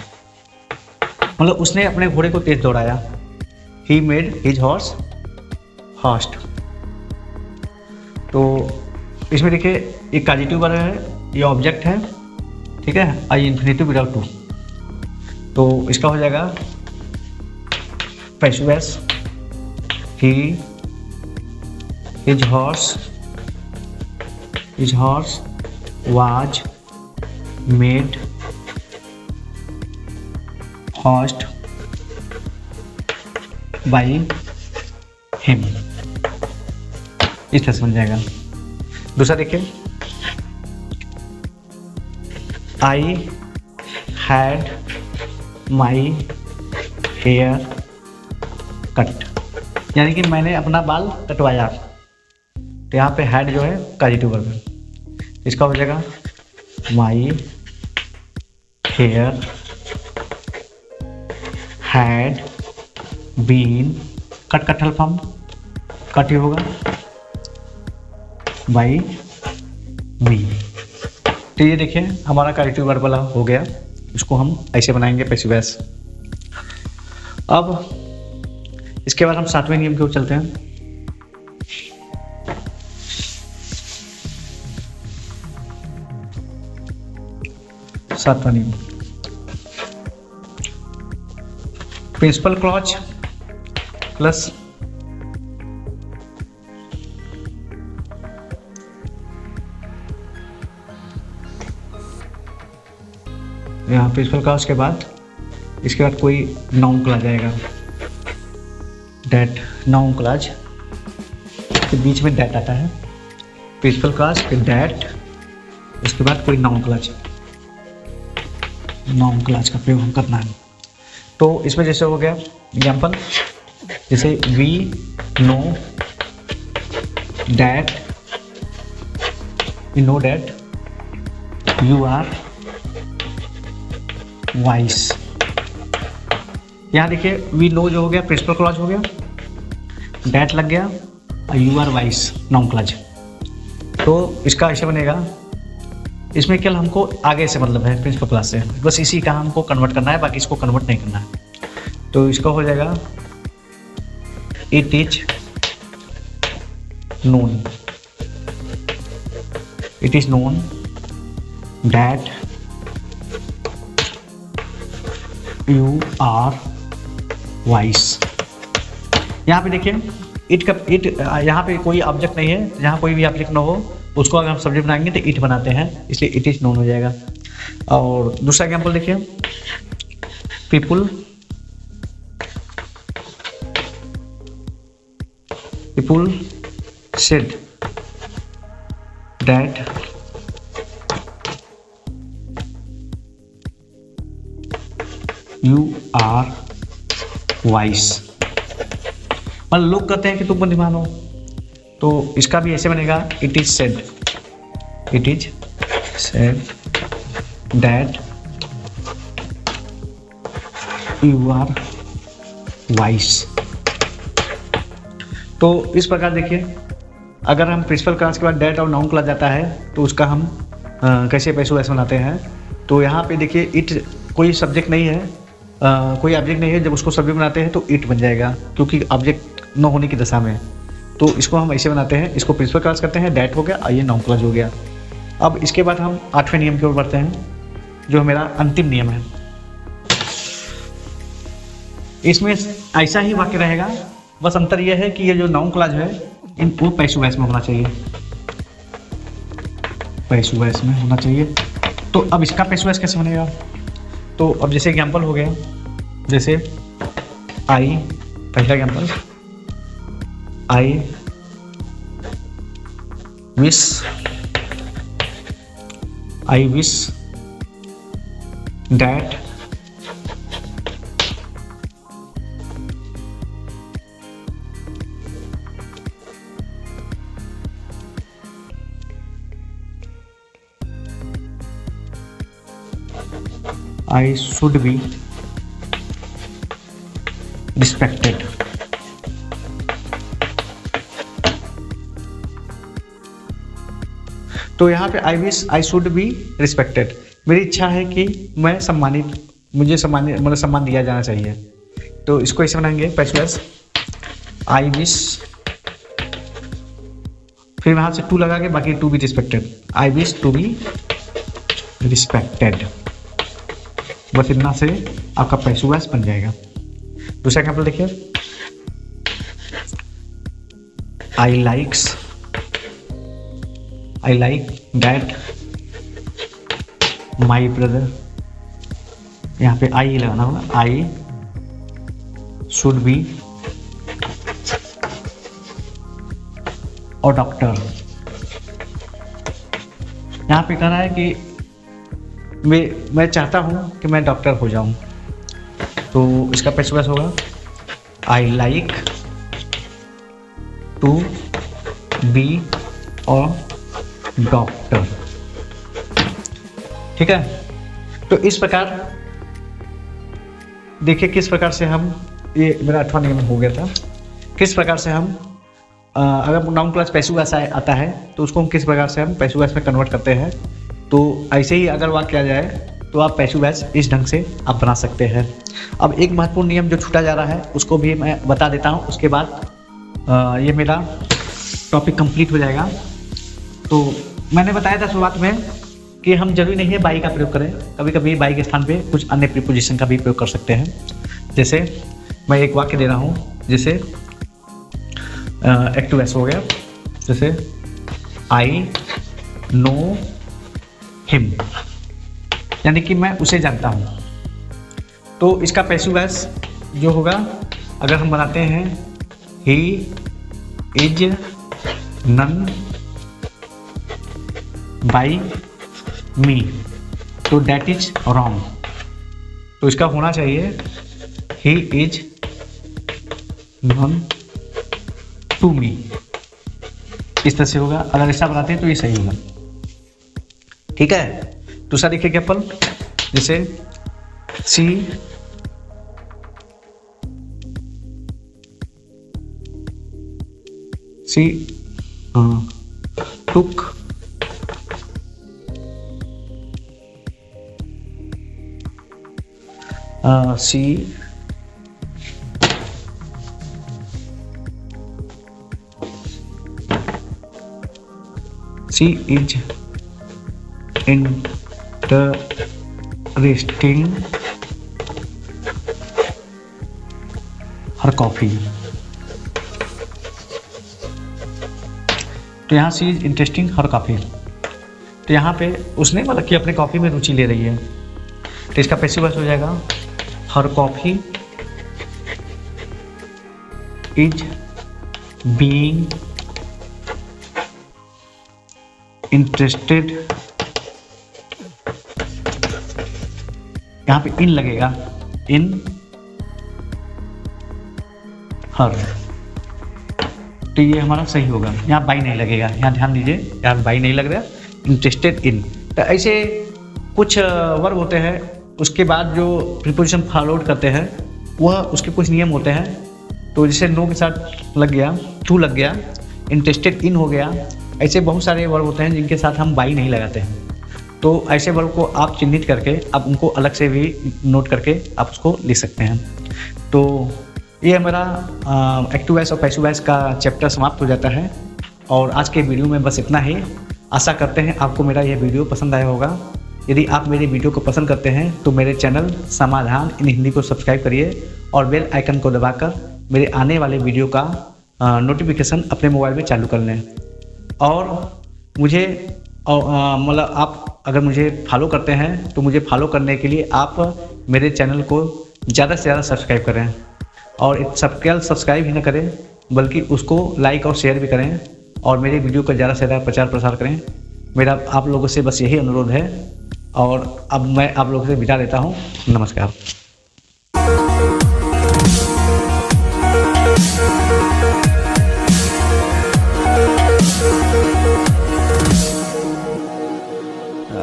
[SPEAKER 1] मतलब उसने अपने घोड़े को तेज दौड़ाया। He made his horse fast. तो इसमें देखिए एक कॉजेटिव वर्ब है, ये ऑब्जेक्ट है, ठीक है, आई इन्फिनेटिव विदाउट टू। तो इसका हो जाएगा passive voice he his horse was made fast by him। इस तरह से बन जाएगा। दूसरा देखिए, I had my hair cut, यानी कि मैंने अपना बाल कटवाया। तो यहाँ पे हैड जो है कॉजेटिव वर्ब है, इसका हो जाएगा my hair had been cut कटल फॉर्म कट ही होगा बाई मी। तो ये देखिए हमारा कॉजेटिव वर्ब वाला हो गया, इसको हम ऐसे बनाएंगे पैसिव वॉइस। अब इसके बाद हम सातवें नियम की ओर चलते हैं। सातवां नियम, प्रिंसिपल क्लॉज प्लस यहाँ प्रिंसिपल क्लॉज के बाद इसके बाद कोई नाउन क्लॉज आएगा, डैट नाउन क्लॉज के बीच में डैट आता है, प्रिंसिपल क्लॉज फिर डैट, उसके बाद कोई नाउन क्लॉज का प्रयोग हम करना है। तो इसमें जैसे हो गया एग्जाम्पल, जैसे we know that you know that you are wise। यहाँ देखिए वी नो जो हो गया प्रिंसिपल क्लॉज हो गया, डैट लग गया और you are wise noun clause. तो इसका ऐसे बनेगा, इसमें केवल हमको आगे से मतलब है प्रिंसिपल क्लॉज से, बस इसी का हमको कन्वर्ट करना है, बाकी इसको कन्वर्ट नहीं करना है। तो इसका हो जाएगा it is known, it is known that you are wise. यहाँ पे देखिए इट का इट, यहाँ पे कोई ऑब्जेक्ट नहीं है, जहाँ कोई भी ऑब्जेक्ट ना हो उसको अगर हम सब्जेक्ट बनाएंगे तो इट बनाते हैं, इसलिए इट इज नोन हो जाएगा। और दूसरा एग्जाम्पल देखिए, people people said that you are wise. मतलब लोग कहते हैं कि तुम बुद्धिमान हो, तो इसका भी ऐसे बनेगा it is said, it is said that you are wise. तो इस प्रकार देखिए, अगर हम प्रिंसिपल क्लास के बाद दैट और नाउन क्लास जाता है तो उसका हम कैसे पैसो वैसे बनाते हैं। तो यहाँ पे देखिए इट कोई सब्जेक्ट नहीं है, कोई ऑब्जेक्ट नहीं है, जब उसको सब्जेक्ट बनाते हैं तो इट बन जाएगा क्योंकि ऑब्जेक्ट न होने की दशा में। तो इसको हम ऐसे बनाते हैं, इसको प्रिंसिपल क्लास करते हैं, डैट हो गया और ये नाउन क्लास हो गया। अब इसके बाद हम 8वें नियम की ओर बढ़ते हैं, जो मेरा अंतिम नियम है। इसमें ऐसा ही वाक्य रहेगा, बस अंतर यह है कि ये जो नाउन क्लास है वो पैसिव वॉइस में होना चाहिए, पैसिव वॉइस में होना चाहिए। तो अब इसका पैसिव वॉइस कैसे बनेगा? तो अब जैसे एग्जाम्पल हो गया, जैसे आई, पहला example, I wish that I should be respected। तो यहाँ पे I wish I should be respected, मेरी इच्छा है कि मैं सम्मानित, मुझे सम्मानित मतलब सम्मान दिया जाना चाहिए। तो इसको ऐसे बनाएंगे पैसिव, I wish, फिर वहाँ से टू लगा के बाकी to be respected, I wish to be respected। बस इतना से आपका पैसिव वॉइस बन जाएगा। दूसरा एग्जाम्पल देखिए, I like that my brother, यहाँ पे आई लगाना होगा, आई शुड बी और डॉक्टर। यहाँ पे कहना है कि मैं चाहता हूँ कि मैं डॉक्टर हो जाऊँ। तो इसका पैसिव वॉइस होगा आई लाइक टू बी और डॉक्टर। ठीक है, तो इस प्रकार देखिए किस प्रकार से हम, ये मेरा 8वां नियम हो गया था, किस प्रकार से हम अगर नाउन क्लास पैसिव वॉइस आता है तो उसको हम किस प्रकार से हम पैसिव वॉइस में कन्वर्ट करते हैं। तो ऐसे ही अगर वाक्य आ जाए तो आप पैसिव वॉइस इस ढंग से आप बना सकते हैं। अब एक महत्वपूर्ण नियम जो छूटा जा रहा है उसको भी मैं बता देता हूँ, उसके बाद ये मेरा टॉपिक कंप्लीट हो जाएगा। तो मैंने बताया था शुरुआत में कि हम जरूरी नहीं है बाई का प्रयोग करें, कभी कभी बाई के स्थान पे कुछ अन्य प्रीपोजिशन का भी प्रयोग कर सकते हैं। जैसे मैं एक वाक्य दे रहा हूँ, जैसे एक्टिव वॉइस हो गया, जैसे आई नो हिम, यानी कि मैं उसे जानता हूँ। तो इसका पैसिव वॉइस जो होगा अगर हम बनाते हैं he is known by me, तो डैट इज रॉन्ग। तो इसका होना चाहिए he is known to me. इस तरह से होगा। अगर ऐसा बनाते हैं तो ये सही होगा। ठीक है, दूसरा देखिए एग्जाम्पल, जैसे सी टुक सी इज इंटरेस्टिंग हर कॉफी। तो यहाँ सी इज इंटरेस्टिंग हर कॉफी, तो यहाँ पे उसने मतलब कि अपने कॉफी में रुचि ले रही है, तो इसका पैसिव वॉइस हो जाएगा हर कॉफी इज बीइंग इंटरेस्टेड, यहाँ पे इन लगेगा, इन हर, तो ये हमारा सही होगा। यहाँ बाई नहीं लगेगा, यहाँ ध्यान दीजिए, यहाँ बाई नहीं लग रहा, इंटरेस्टेड इन। तो ऐसे कुछ वर्ब होते हैं, उसके बाद जो प्रीपोजिशन फॉलोड करते हैं वह उसके कुछ नियम होते हैं। तो जैसे नो के साथ लग गया, टू लग गया, इंटरेस्टेड इन हो गया, ऐसे बहुत सारे वर्ब होते हैं जिनके साथ हम बाई नहीं लगाते हैं। तो ऐसे वर्ब को आप चिन्हित करके आप उनको अलग से भी नोट करके आप उसको लिख सकते हैं। तो ये हमारा एक्टिव वॉइस और पैसिव वॉइस का चैप्टर समाप्त हो जाता है। और आज के वीडियो में बस इतना ही। आशा करते हैं आपको मेरा यह वीडियो पसंद आया होगा। यदि आप मेरे वीडियो को पसंद करते हैं तो मेरे चैनल समाधान इन हिंदी को सब्सक्राइब करिए और बेल आइकन को दबाकर मेरे आने वाले वीडियो का नोटिफिकेशन अपने मोबाइल में चालू कर लें। और मुझे मतलब आप अगर मुझे फॉलो करते हैं तो मुझे फॉलो करने के लिए आप मेरे चैनल को ज़्यादा से ज़्यादा सब्सक्राइब करें, और सब्सक्राइब ही ना करें बल्कि उसको लाइक और शेयर भी करें, और मेरे वीडियो का ज़्यादा से ज़्यादा प्रचार प्रसार करें। मेरा आप लोगों से बस यही अनुरोध है, और अब मैं आप लोगों से विदा लेता हूँ। नमस्कार।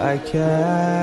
[SPEAKER 2] I can't